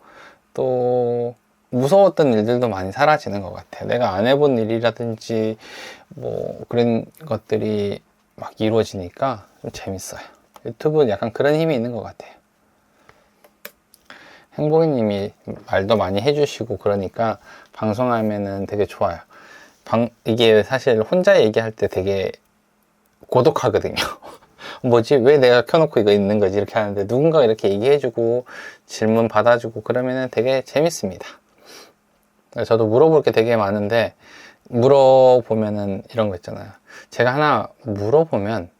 또 무서웠던 일들도 많이 사라지는 것 같아요. 내가 안 해본 일이라든지 뭐 그런 것들이 막 이루어지니까 좀 재밌어요. 유튜브는 약간 그런 힘이 있는 것 같아요. 행복이님이 말도 많이 해주시고 그러니까 방송하면은 되게 좋아요. 이게 사실 혼자 얘기할 때 되게 고독하거든요. 뭐지? 왜 내가 켜놓고 이거 있는 거지? 이렇게 하는데 누군가 이렇게 얘기해주고 질문 받아주고 그러면은 되게 재밌습니다. 저도 물어볼 게 되게 많은데 물어보면은 이런 거 있잖아요. 제가 하나 물어보면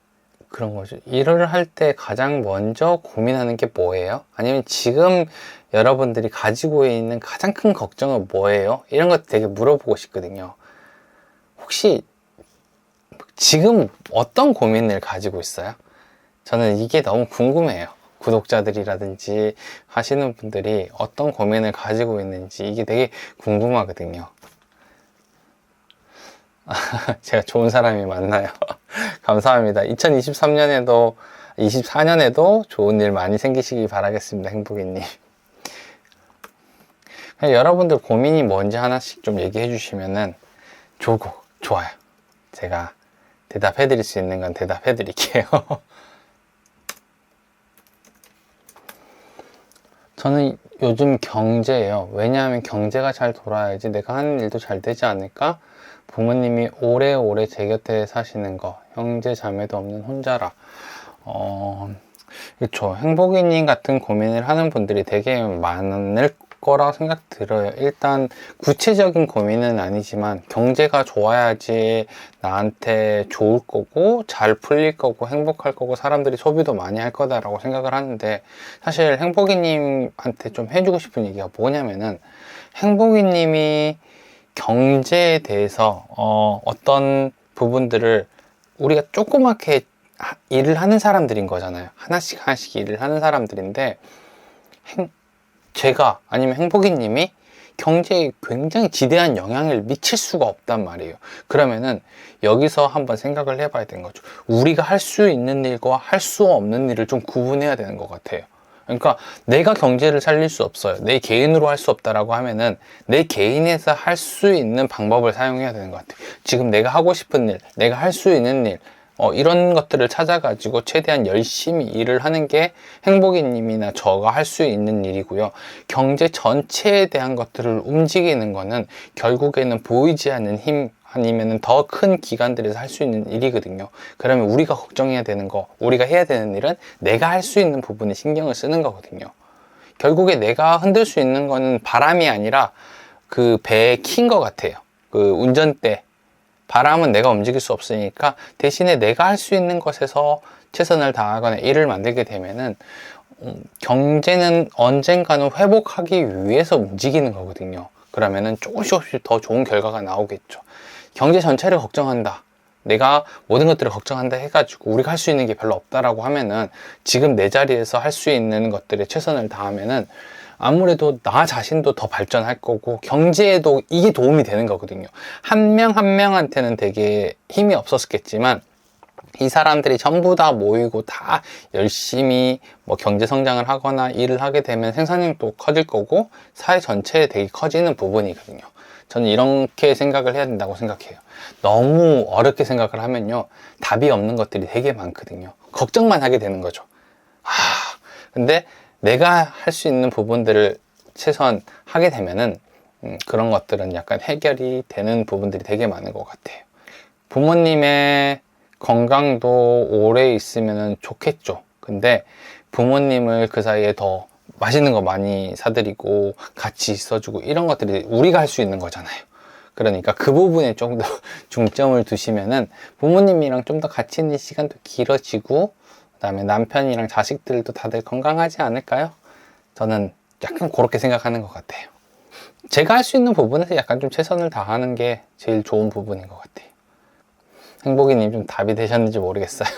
그런 거죠. 일을 할 때 가장 먼저 고민하는 게 뭐예요? 아니면 지금 여러분들이 가지고 있는 가장 큰 걱정은 뭐예요? 이런 것 되게 물어보고 싶거든요. 혹시 지금 어떤 고민을 가지고 있어요? 저는 이게 너무 궁금해요. 구독자들이라든지 하시는 분들이 어떤 고민을 가지고 있는지 이게 되게 궁금하거든요. 제가 좋은 사람이 많나요? 감사합니다. 2023년에도 24년에도 좋은 일 많이 생기시기 바라겠습니다. 행복이님. 여러분들 고민이 뭔지 하나씩 좀 얘기해 주시면은 좋아요. 제가 대답해 드릴 수 있는 건 대답해 드릴게요. 저는 요즘 경제예요. 왜냐하면 경제가 잘 돌아야지 내가 하는 일도 잘 되지 않을까? 부모님이 오래오래 제 곁에 사시는 거, 형제 자매도 없는 혼자라. 그렇죠. 행복이님 같은 고민을 하는 분들이 되게 많을 거라 생각 들어요. 일단 구체적인 고민은 아니지만 경제가 좋아야지 나한테 좋을 거고 잘 풀릴 거고 행복할 거고 사람들이 소비도 많이 할 거다라고 생각을 하는데 사실 행복이님한테 좀 해주고 싶은 얘기가 뭐냐면은 행복이님이 경제에 대해서 어떤 부분들을 우리가 조그맣게 일을 하는 사람들인 거잖아요. 하나씩 일을 하는 사람들인데 제가 아니면 행복이님이 경제에 굉장히 지대한 영향을 미칠 수가 없단 말이에요. 그러면은 여기서 한번 생각을 해봐야 되는 거죠. 우리가 할 수 있는 일과 할 수 없는 일을 좀 구분해야 되는 것 같아요. 그러니까 내가 경제를 살릴 수 없어요. 내 개인으로 할 수 없다라고 하면은 내 개인에서 할 수 있는 방법을 사용해야 되는 것 같아요. 지금 내가 하고 싶은 일, 내가 할 수 있는 일, 이런 것들을 찾아가지고 최대한 열심히 일을 하는 게 행복이님이나 저가 할 수 있는 일이고요. 경제 전체에 대한 것들을 움직이는 거는 결국에는 보이지 않는 힘 아니면 더 큰 기관들에서 할 수 있는 일이거든요. 그러면 우리가 걱정해야 되는 거, 우리가 해야 되는 일은 내가 할 수 있는 부분에 신경을 쓰는 거거든요. 결국에 내가 흔들 수 있는 거는 바람이 아니라 그 배의 키인 것 같아요. 그 운전대. 바람은 내가 움직일 수 없으니까 대신에 내가 할 수 있는 것에서 최선을 다하거나 일을 만들게 되면은 경제는 언젠가는 회복하기 위해서 움직이는 거거든요. 그러면은 조금씩 더 좋은 결과가 나오겠죠. 경제 전체를 걱정한다, 내가 모든 것들을 걱정한다 해가지고 우리가 할 수 있는 게 별로 없다라고 하면은, 지금 내 자리에서 할 수 있는 것들에 최선을 다하면은 아무래도 나 자신도 더 발전할 거고 경제에도 이게 도움이 되는 거거든요. 한 명 한 명한테는 되게 힘이 없었겠지만 이 사람들이 전부 다 모이고 다 열심히 뭐 경제 성장을 하거나 일을 하게 되면 생산량도 커질 거고 사회 전체에 되게 커지는 부분이거든요. 저는 이렇게 생각을 해야 된다고 생각해요. 너무 어렵게 생각을 하면요, 답이 없는 것들이 되게 많거든요. 걱정만 하게 되는 거죠. 근데 내가 할 수 있는 부분들을 최소한 하게 되면은 그런 것들은 약간 해결이 되는 부분들이 되게 많은 것 같아요. 부모님의 건강도 오래 있으면 좋겠죠. 근데 부모님을 그 사이에 더 맛있는 거 많이 사드리고 같이 있어주고 이런 것들이 우리가 할 수 있는 거잖아요. 그러니까 그 부분에 좀 더 중점을 두시면은 부모님이랑 좀 더 같이 있는 시간도 길어지고, 그 다음에 남편이랑 자식들도 다들 건강하지 않을까요? 저는 약간 그렇게 생각하는 것 같아요. 제가 할 수 있는 부분에서 약간 좀 최선을 다하는 게 제일 좋은 부분인 것 같아요. 행복이님 좀 답이 되셨는지 모르겠어요.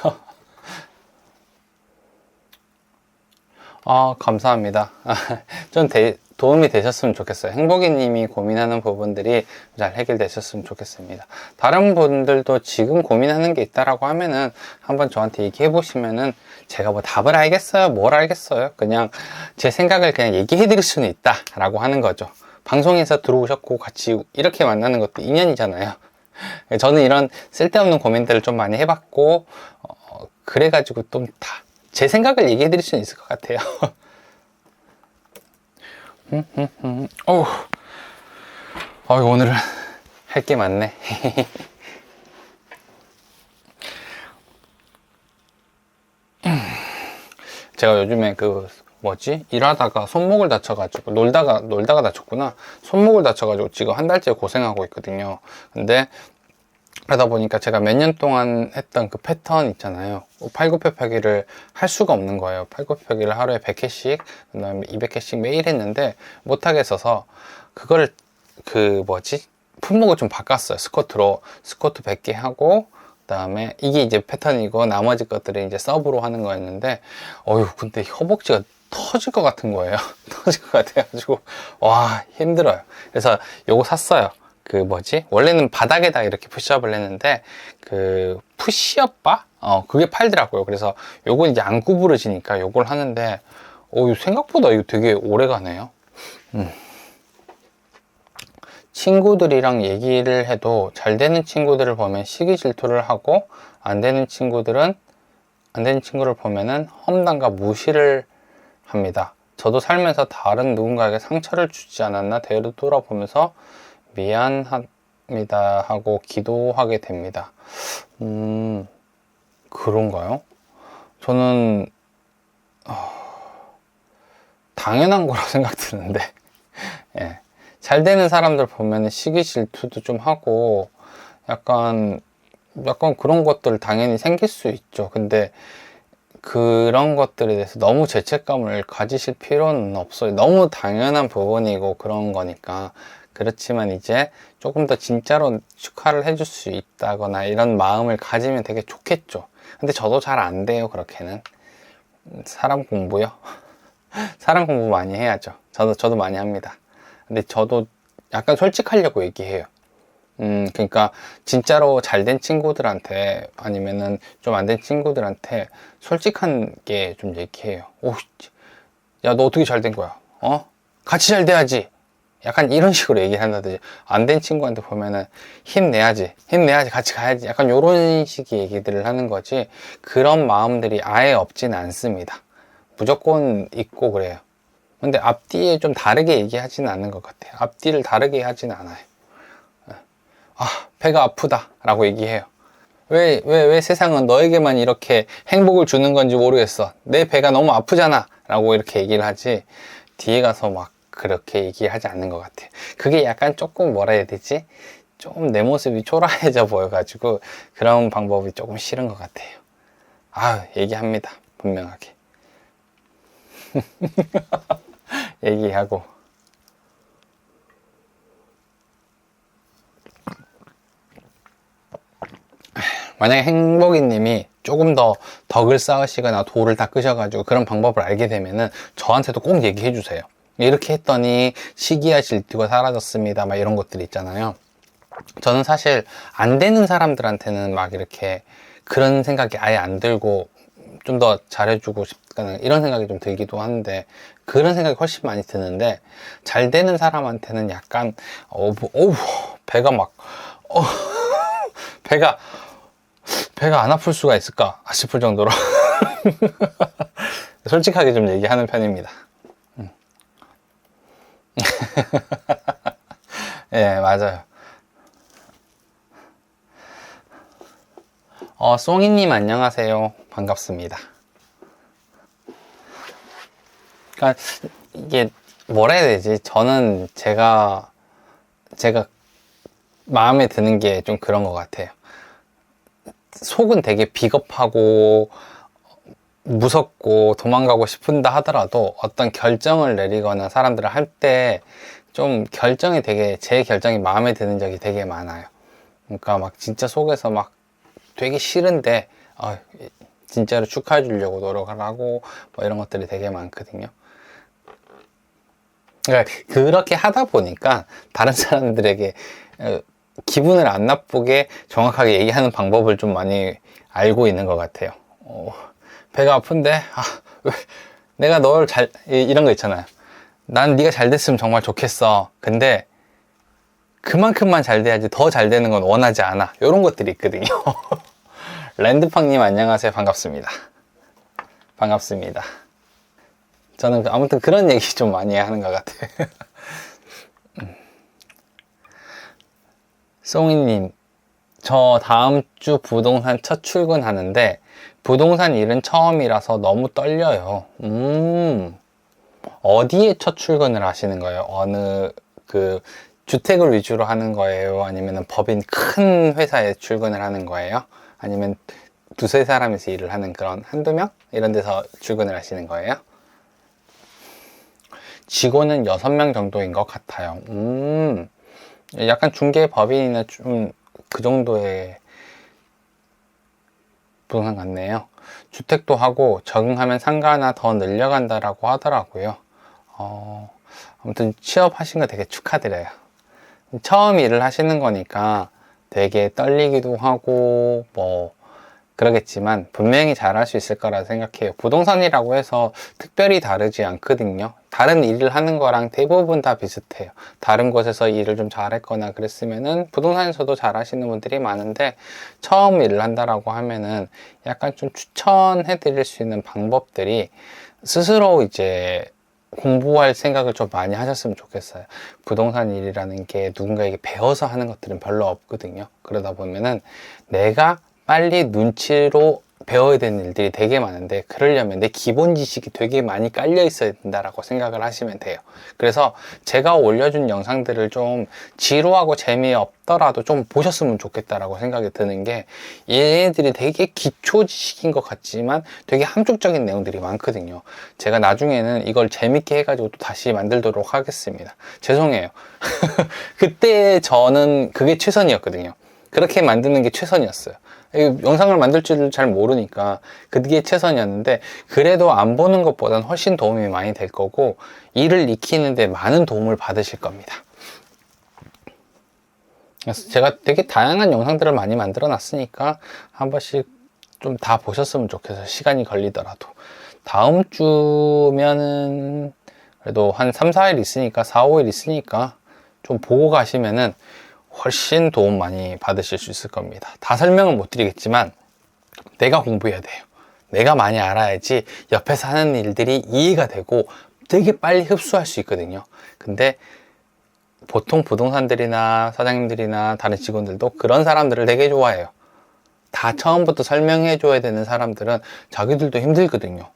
감사합니다. 좀 도움이 되셨으면 좋겠어요. 행복이님이 고민하는 부분들이 잘 해결되셨으면 좋겠습니다. 다른 분들도 지금 고민하는 게 있다라고 하면은 한번 저한테 얘기해 보시면은 제가 뭐 답을 알겠어요? 뭘 알겠어요? 그냥 제 생각을 그냥 얘기해 드릴 수는 있다라고 하는 거죠. 방송에서 들어오셨고 같이 이렇게 만나는 것도 인연이잖아요. 저는 이런 쓸데없는 고민들을 좀 많이 해봤고, 그래가지고 좀 다 제 생각을 얘기해 드릴 수는 있을 것 같아요. 오늘은 할 게 많네. 제가 요즘에 일하다가 손목을 다쳐가지고, 놀다가 다쳤구나. 손목을 다쳐가지고 지금 한 달째 고생하고 있거든요. 근데 그러다 보니까 제가 몇 년 동안 했던 그 패턴 있잖아요. 팔굽혀펴기를 할 수가 없는 거예요. 팔굽혀펴기를 하루에 100회씩, 그 다음에 200회씩 매일 했는데 못하겠어서 그거를 품목을 좀 바꿨어요. 스쿼트 100개 하고, 그 다음에 이게 이제 패턴이고 나머지 것들을 이제 서브로 하는 거였는데, 근데 허벅지가 터질 것 같은 거예요. 터질 것 같아가지고 와, 힘들어요. 그래서 요거 샀어요. 원래는 바닥에다 이렇게 푸시업을 했는데, 푸시업 바? 그게 팔더라고요. 그래서 요거 이제 안 구부러지니까 요걸 하는데, 생각보다 이거 되게 오래 가네요. 친구들이랑 얘기를 해도 잘 되는 친구들을 보면 시기 질투를 하고, 안 되는 친구를 보면은 험담과 무시를 합니다. 저도 살면서 다른 누군가에게 상처를 주지 않았나 되돌아보면서 미안합니다 하고 기도하게 됩니다. 그런가요? 저는 당연한 거라고 생각 드는데, 예. 잘 되는 사람들 보면 시기 질투도 좀 하고 약간 그런 것들 당연히 생길 수 있죠. 근데 그런 것들에 대해서 너무 죄책감을 가지실 필요는 없어요. 너무 당연한 부분이고 그런 거니까. 그렇지만 이제 조금 더 진짜로 축하를 해줄 수 있다거나 이런 마음을 가지면 되게 좋겠죠. 근데 저도 잘 안 돼요, 그렇게는. 사람 공부요? 사람 공부 많이 해야죠. 저도 많이 합니다. 근데 저도 약간 솔직하려고 얘기해요. 그러니까 진짜로 잘 된 친구들한테 아니면은 좀 안 된 친구들한테 솔직한 게 좀 얘기해요. 야, 너 어떻게 잘 된 거야? 같이 잘 돼야지. 약간 이런 식으로 얘기를 한다든지, 안 된 친구한테 보면은 힘내야지, 같이 가야지. 약간 이런 식의 얘기들을 하는 거지, 그런 마음들이 아예 없지는 않습니다. 무조건 있고 그래요. 근데 앞뒤에 좀 다르게 얘기하지는 않는 것 같아요. 앞뒤를 다르게 하지는 않아요. 배가 아프다 라고 얘기해요. 왜 세상은 너에게만 이렇게 행복을 주는 건지 모르겠어. 내 배가 너무 아프잖아 라고 이렇게 얘기를 하지, 뒤에 가서 막 그렇게 얘기하지 않는 것 같아요. 그게 약간 조금 뭐라 해야 되지? 좀 내 모습이 초라해져 보여가지고 그런 방법이 조금 싫은 것 같아요. 얘기합니다. 분명하게. 얘기하고. 만약에 행복이님이 조금 더 덕을 쌓으시거나 도를 닦으셔가지고 그런 방법을 알게 되면은 저한테도 꼭 얘기해 주세요. 이렇게 했더니 시기와 질투가 사라졌습니다. 막 이런 것들 있잖아요. 저는 사실 안 되는 사람들한테는 막 이렇게 그런 생각이 아예 안 들고 좀 더 잘해주고 싶다는 이런 생각이 좀 들기도 하는데, 그런 생각이 훨씬 많이 드는데, 잘 되는 사람한테는 약간 배가 막 배가 안 아플 수가 있을까 싶을 정도로 솔직하게 좀 얘기하는 편입니다. 예, 맞아요. 송이님 안녕하세요. 반갑습니다. 그러니까 이게 뭐라 해야 되지? 저는 제가 마음에 드는 게 좀 그런 것 같아요. 속은 되게 비겁하고 무섭고 도망가고 싶은다 하더라도 어떤 결정을 내리거나 사람들을 할 때 좀 결정이 되게, 제 결정이 마음에 드는 적이 되게 많아요. 그러니까 막 진짜 속에서 막 되게 싫은데 진짜로 축하해 주려고 노력을 하고 뭐 이런 것들이 되게 많거든요. 그러니까 그렇게 하다 보니까 다른 사람들에게 기분을 안 나쁘게 정확하게 얘기하는 방법을 좀 많이 알고 있는 것 같아요. 배가 아픈데 왜 내가 널 이런 거 있잖아요. 난 네가 잘 됐으면 정말 좋겠어. 근데 그만큼만 잘 돼야지 더 잘 되는 건 원하지 않아. 이런 것들이 있거든요. 랜드팡님 안녕하세요. 반갑습니다. 반갑습니다. 저는 아무튼 그런 얘기 좀 많이 하는 것 같아요. 송이님, 저 다음 주 부동산 첫 출근하는데 부동산 일은 처음이라서 너무 떨려요. 어디에 첫 출근을 하시는 거예요? 어느 주택을 위주로 하는 거예요? 아니면 법인 큰 회사에 출근을 하는 거예요? 아니면 두세 사람에서 일을 하는 그런 한두 명? 이런 데서 출근을 하시는 거예요? 직원은 6명 정도인 것 같아요. 약간 중개 법인이나 좀 그 정도의 부동산 같네요. 주택도 하고 적응하면 상가나 더 늘려간다라고 하더라고요. 아무튼 취업하신 거 되게 축하드려요. 처음 일을 하시는 거니까 되게 떨리기도 하고 뭐 그러겠지만 분명히 잘할 수 있을 거라 생각해요. 부동산이라고 해서 특별히 다르지 않거든요. 다른 일을 하는 거랑 대부분 다 비슷해요. 다른 곳에서 일을 좀 잘했거나 그랬으면은 부동산에서도 잘하시는 분들이 많은데, 처음 일을 한다라고 하면은 약간 좀 추천해 드릴 수 있는 방법들이, 스스로 이제 공부할 생각을 좀 많이 하셨으면 좋겠어요. 부동산 일이라는 게 누군가에게 배워서 하는 것들은 별로 없거든요. 그러다 보면은 내가 빨리 눈치로 배워야 되는 일들이 되게 많은데, 그러려면 내 기본 지식이 되게 많이 깔려 있어야 된다라고 생각을 하시면 돼요. 그래서 제가 올려준 영상들을 좀 지루하고 재미없더라도 좀 보셨으면 좋겠다라고 생각이 드는 게, 얘네들이 되게 기초 지식인 것 같지만 되게 함축적인 내용들이 많거든요. 제가 나중에는 이걸 재밌게 해가지고 또 다시 만들도록 하겠습니다. 죄송해요. 그때 저는 그게 최선이었거든요. 그렇게 만드는 게 최선이었어요. 영상을 만들 줄 잘 모르니까 그게 최선이었는데, 그래도 안 보는 것보다는 훨씬 도움이 많이 될 거고, 일을 익히는데 많은 도움을 받으실 겁니다. 그래서 제가 되게 다양한 영상들을 많이 만들어 놨으니까 한 번씩 좀 다 보셨으면 좋겠어요. 시간이 걸리더라도. 다음 주면은 그래도 한 3, 4일 있으니까, 4, 5일 있으니까 좀 보고 가시면은 훨씬 도움 많이 받으실 수 있을 겁니다. 다 설명은 못 드리겠지만 내가 공부해야 돼요. 내가 많이 알아야지 옆에서 하는 일들이 이해가 되고 되게 빨리 흡수할 수 있거든요. 근데 보통 부동산들이나 사장님들이나 다른 직원들도 그런 사람들을 되게 좋아해요. 다 처음부터 설명해 줘야 되는 사람들은 자기들도 힘들거든요.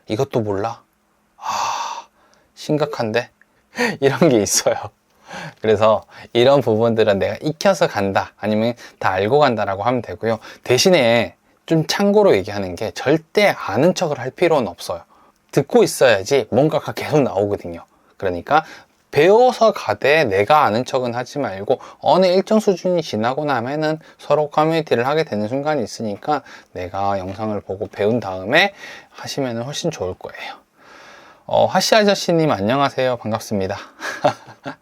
이것도 몰라? 심각한데? 이런 게 있어요. 그래서 이런 부분들은 내가 익혀서 간다, 아니면 다 알고 간다라고 하면 되고요. 대신에 좀 참고로 얘기하는 게, 절대 아는 척을 할 필요는 없어요. 듣고 있어야지 뭔가가 계속 나오거든요. 그러니까 배워서 가되 내가 아는 척은 하지 말고 어느 일정 수준이 지나고 나면은 서로 커뮤니티를 하게 되는 순간이 있으니까 내가 영상을 보고 배운 다음에 하시면 훨씬 좋을 거예요. 하시 아저씨님 안녕하세요. 반갑습니다.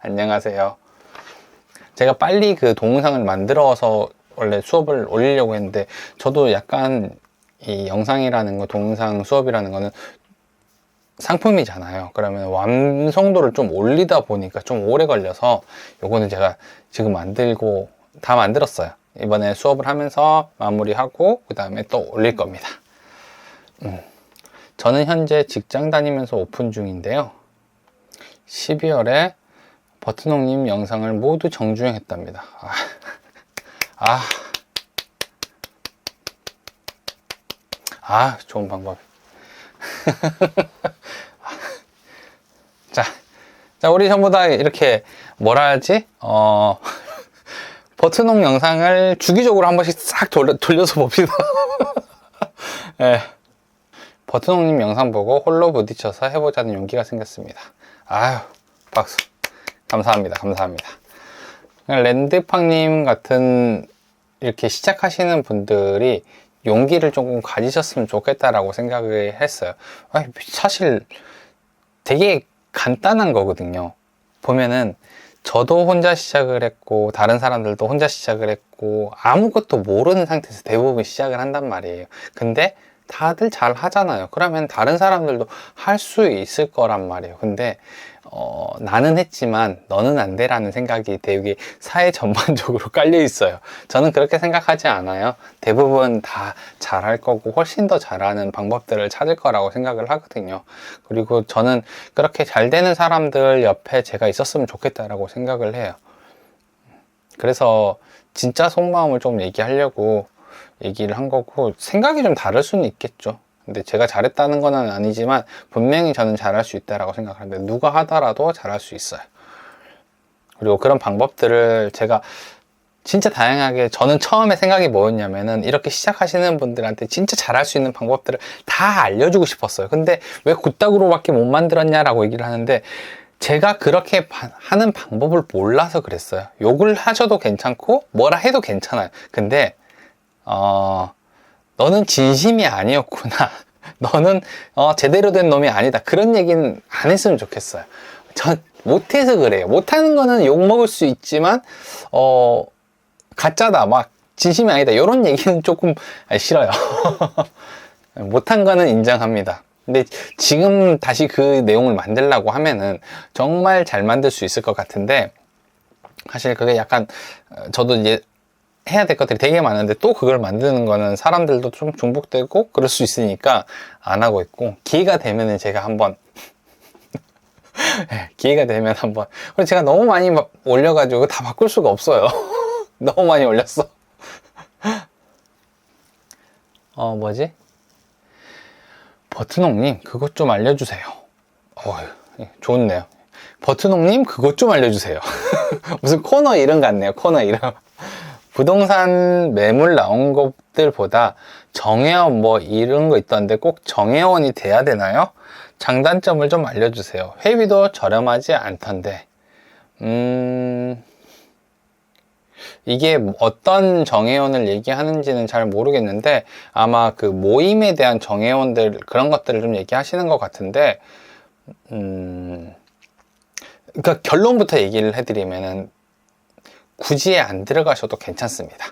안녕하세요. 제가 빨리 그 동영상을 만들어서 원래 수업을 올리려고 했는데 저도 약간 이 영상이라는 거, 동영상 수업이라는 거는 상품이잖아요. 그러면 완성도를 좀 올리다 보니까 좀 오래 걸려서 요거는 제가 지금 만들고 다 만들었어요. 이번에 수업을 하면서 마무리하고 그 다음에 또 올릴 겁니다. 저는 현재 직장 다니면서 오픈 중인데요. 12월에 버튼홍님 영상을 모두 정주행했답니다. 좋은 방법. 자, 우리 전부 다 이렇게 뭐라 하지? 버튼홍 영상을 주기적으로 한 번씩 싹 돌려서 봅시다. 네. 버튼홍님 영상 보고 홀로 부딪혀서 해보자는 용기가 생겼습니다. 박수. 감사합니다. 감사합니다. 랜드팡님 같은 이렇게 시작하시는 분들이 용기를 조금 가지셨으면 좋겠다라고 생각을 했어요. 사실 되게 간단한 거거든요. 보면은 저도 혼자 시작을 했고 다른 사람들도 혼자 시작을 했고 아무것도 모르는 상태에서 대부분 시작을 한단 말이에요. 근데 다들 잘 하잖아요. 그러면 다른 사람들도 할 수 있을 거란 말이에요. 근데 나는 했지만 너는 안 돼라는 생각이 되게 사회 전반적으로 깔려 있어요. 저는 그렇게 생각하지 않아요. 대부분 다 잘할 거고 훨씬 더 잘하는 방법들을 찾을 거라고 생각을 하거든요. 그리고 저는 그렇게 잘 되는 사람들 옆에 제가 있었으면 좋겠다라고 생각을 해요. 그래서 진짜 속마음을 좀 얘기하려고 얘기를 한 거고, 생각이 좀 다를 수는 있겠죠. 근데 제가 잘했다는 건 아니지만 분명히 저는 잘할 수 있다라고 생각하는데 누가 하더라도 잘할 수 있어요. 그리고 그런 방법들을 제가 진짜 다양하게, 저는 처음에 생각이 뭐였냐면은 이렇게 시작하시는 분들한테 진짜 잘할 수 있는 방법들을 다 알려주고 싶었어요. 근데 왜 그따구로밖에 못 만들었냐라고 얘기를 하는데, 제가 그렇게 하는 방법을 몰라서 그랬어요. 욕을 하셔도 괜찮고 뭐라 해도 괜찮아요. 근데 너는 진심이 아니었구나. 너는 제대로 된 놈이 아니다. 그런 얘기는 안 했으면 좋겠어요. 전 못해서 그래요. 못하는 거는 욕먹을 수 있지만 가짜다, 막 진심이 아니다, 이런 얘기는 조금 싫어요. 못한 거는 인정합니다. 근데 지금 다시 그 내용을 만들려고 하면은 정말 잘 만들 수 있을 것 같은데, 사실 그게 약간 저도 이제 해야 될 것들이 되게 많은데 또 그걸 만드는 거는 사람들도 좀 중복되고 그럴 수 있으니까 안 하고 있고, 기회가 되면은 제가 한번 기회가 되면 한번. 그리고 제가 너무 많이 올려가지고 다 바꿀 수가 없어요. 너무 많이 올렸어. 뭐지? 버튼홍님 그것 좀 알려주세요. 좋네요. 버튼홍님 그것 좀 알려주세요. 무슨 코너 이름 같네요. 코너 이름. 부동산 매물 나온 것들보다 정혜원 뭐 이런 거 있던데 꼭 정혜원이 돼야 되나요? 장단점을 좀 알려주세요. 회비도 저렴하지 않던데. 이게 어떤 정혜원을 얘기하는지는 잘 모르겠는데 아마 그 모임에 대한 정혜원들, 그런 것들을 좀 얘기하시는 것 같은데, 그러니까 결론부터 얘기를 해드리면은 굳이 안 들어가셔도 괜찮습니다.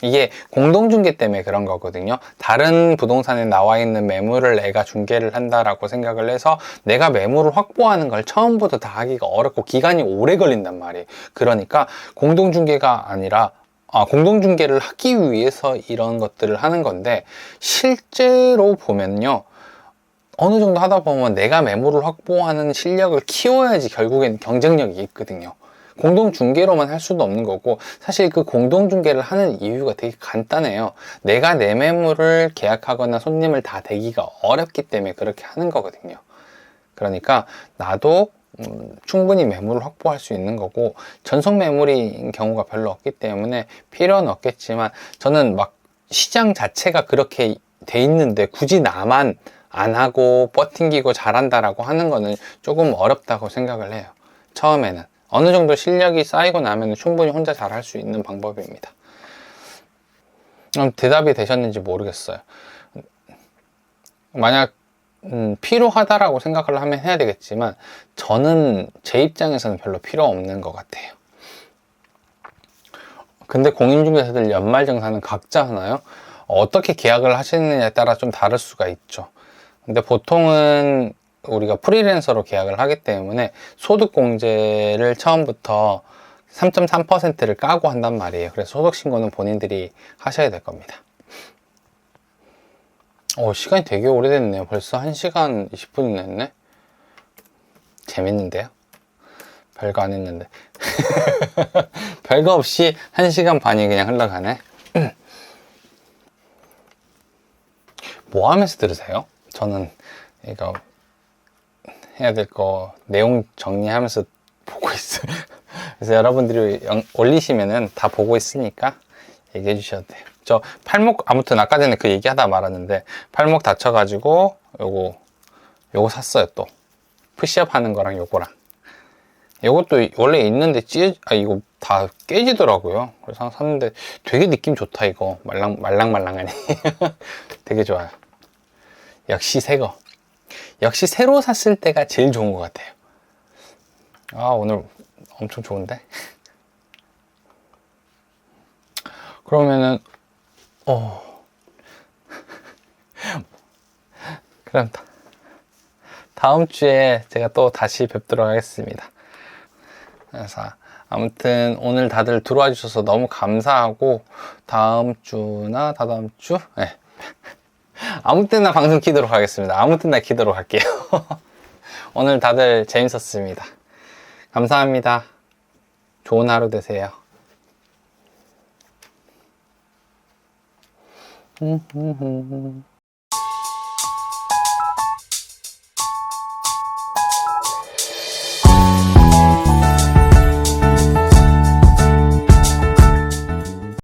이게 공동중개 때문에 그런 거거든요. 다른 부동산에 나와 있는 매물을 내가 중개를 한다라고 생각을 해서 내가 매물을 확보하는 걸 처음부터 다 하기가 어렵고 기간이 오래 걸린단 말이에요. 그러니까 공동중개가 아니라 공동중개를 하기 위해서 이런 것들을 하는 건데, 실제로 보면요, 어느 정도 하다 보면 내가 매물을 확보하는 실력을 키워야지 결국엔 경쟁력이 있거든요. 공동중개로만 할 수도 없는 거고, 사실 그 공동중개를 하는 이유가 되게 간단해요. 내가 내 매물을 계약하거나 손님을 다 대기가 어렵기 때문에 그렇게 하는 거거든요. 그러니까 나도 충분히 매물을 확보할 수 있는 거고, 전속 매물인 경우가 별로 없기 때문에 필요는 없겠지만, 저는 막 시장 자체가 그렇게 돼 있는데 굳이 나만 안 하고 버팅기고 잘한다라고 하는 거는 조금 어렵다고 생각을 해요. 처음에는 어느 정도 실력이 쌓이고 나면 충분히 혼자 잘 할 수 있는 방법입니다. 대답이 되셨는지 모르겠어요. 만약 필요하다라고 생각을 하면 해야 되겠지만 저는 제 입장에서는 별로 필요 없는 것 같아요. 근데 공인중개사들 연말정산은 각자 하나요? 어떻게 계약을 하시느냐에 따라 좀 다를 수가 있죠. 근데 보통은 우리가 프리랜서로 계약을 하기 때문에 소득공제를 처음부터 3.3%를 까고 한단 말이에요. 그래서 소득신고는 본인들이 하셔야 될 겁니다. 시간이 되게 오래됐네요. 벌써 1시간 20분이 됐네. 재밌는데요? 별거 안 했는데. 별거 없이 1시간 반이 그냥 흘러가네. 뭐 하면서 들으세요? 저는 이거 해야 될 거 내용 정리하면서 보고 있어요. 그래서 여러분들이 올리시면은 다 보고 있으니까 얘기해 주셔도 돼요. 저 팔목, 아무튼 아까 전에 그 얘기하다 말았는데 팔목 다쳐가지고 요거 샀어요. 또 푸시업 하는 거랑 요거랑. 요것도 원래 있는데 이거 다 깨지더라고요. 그래서 샀는데 되게 느낌 좋다. 이거 말랑말랑하니 되게 좋아요. 역시 새거. 역시 새로 샀을 때가 제일 좋은 것 같아요. 오늘 엄청 좋은데? 그러면은 그럼 다음 주에 제가 또 다시 뵙도록 하겠습니다. 그래서 아무튼 오늘 다들 들어와 주셔서 너무 감사하고 다음 주나 다다음 주? 네. 아무 때나 방송 키도록 하겠습니다. 아무 때나 키도록 할게요. 오늘 다들 재밌었습니다. 감사합니다. 좋은 하루 되세요.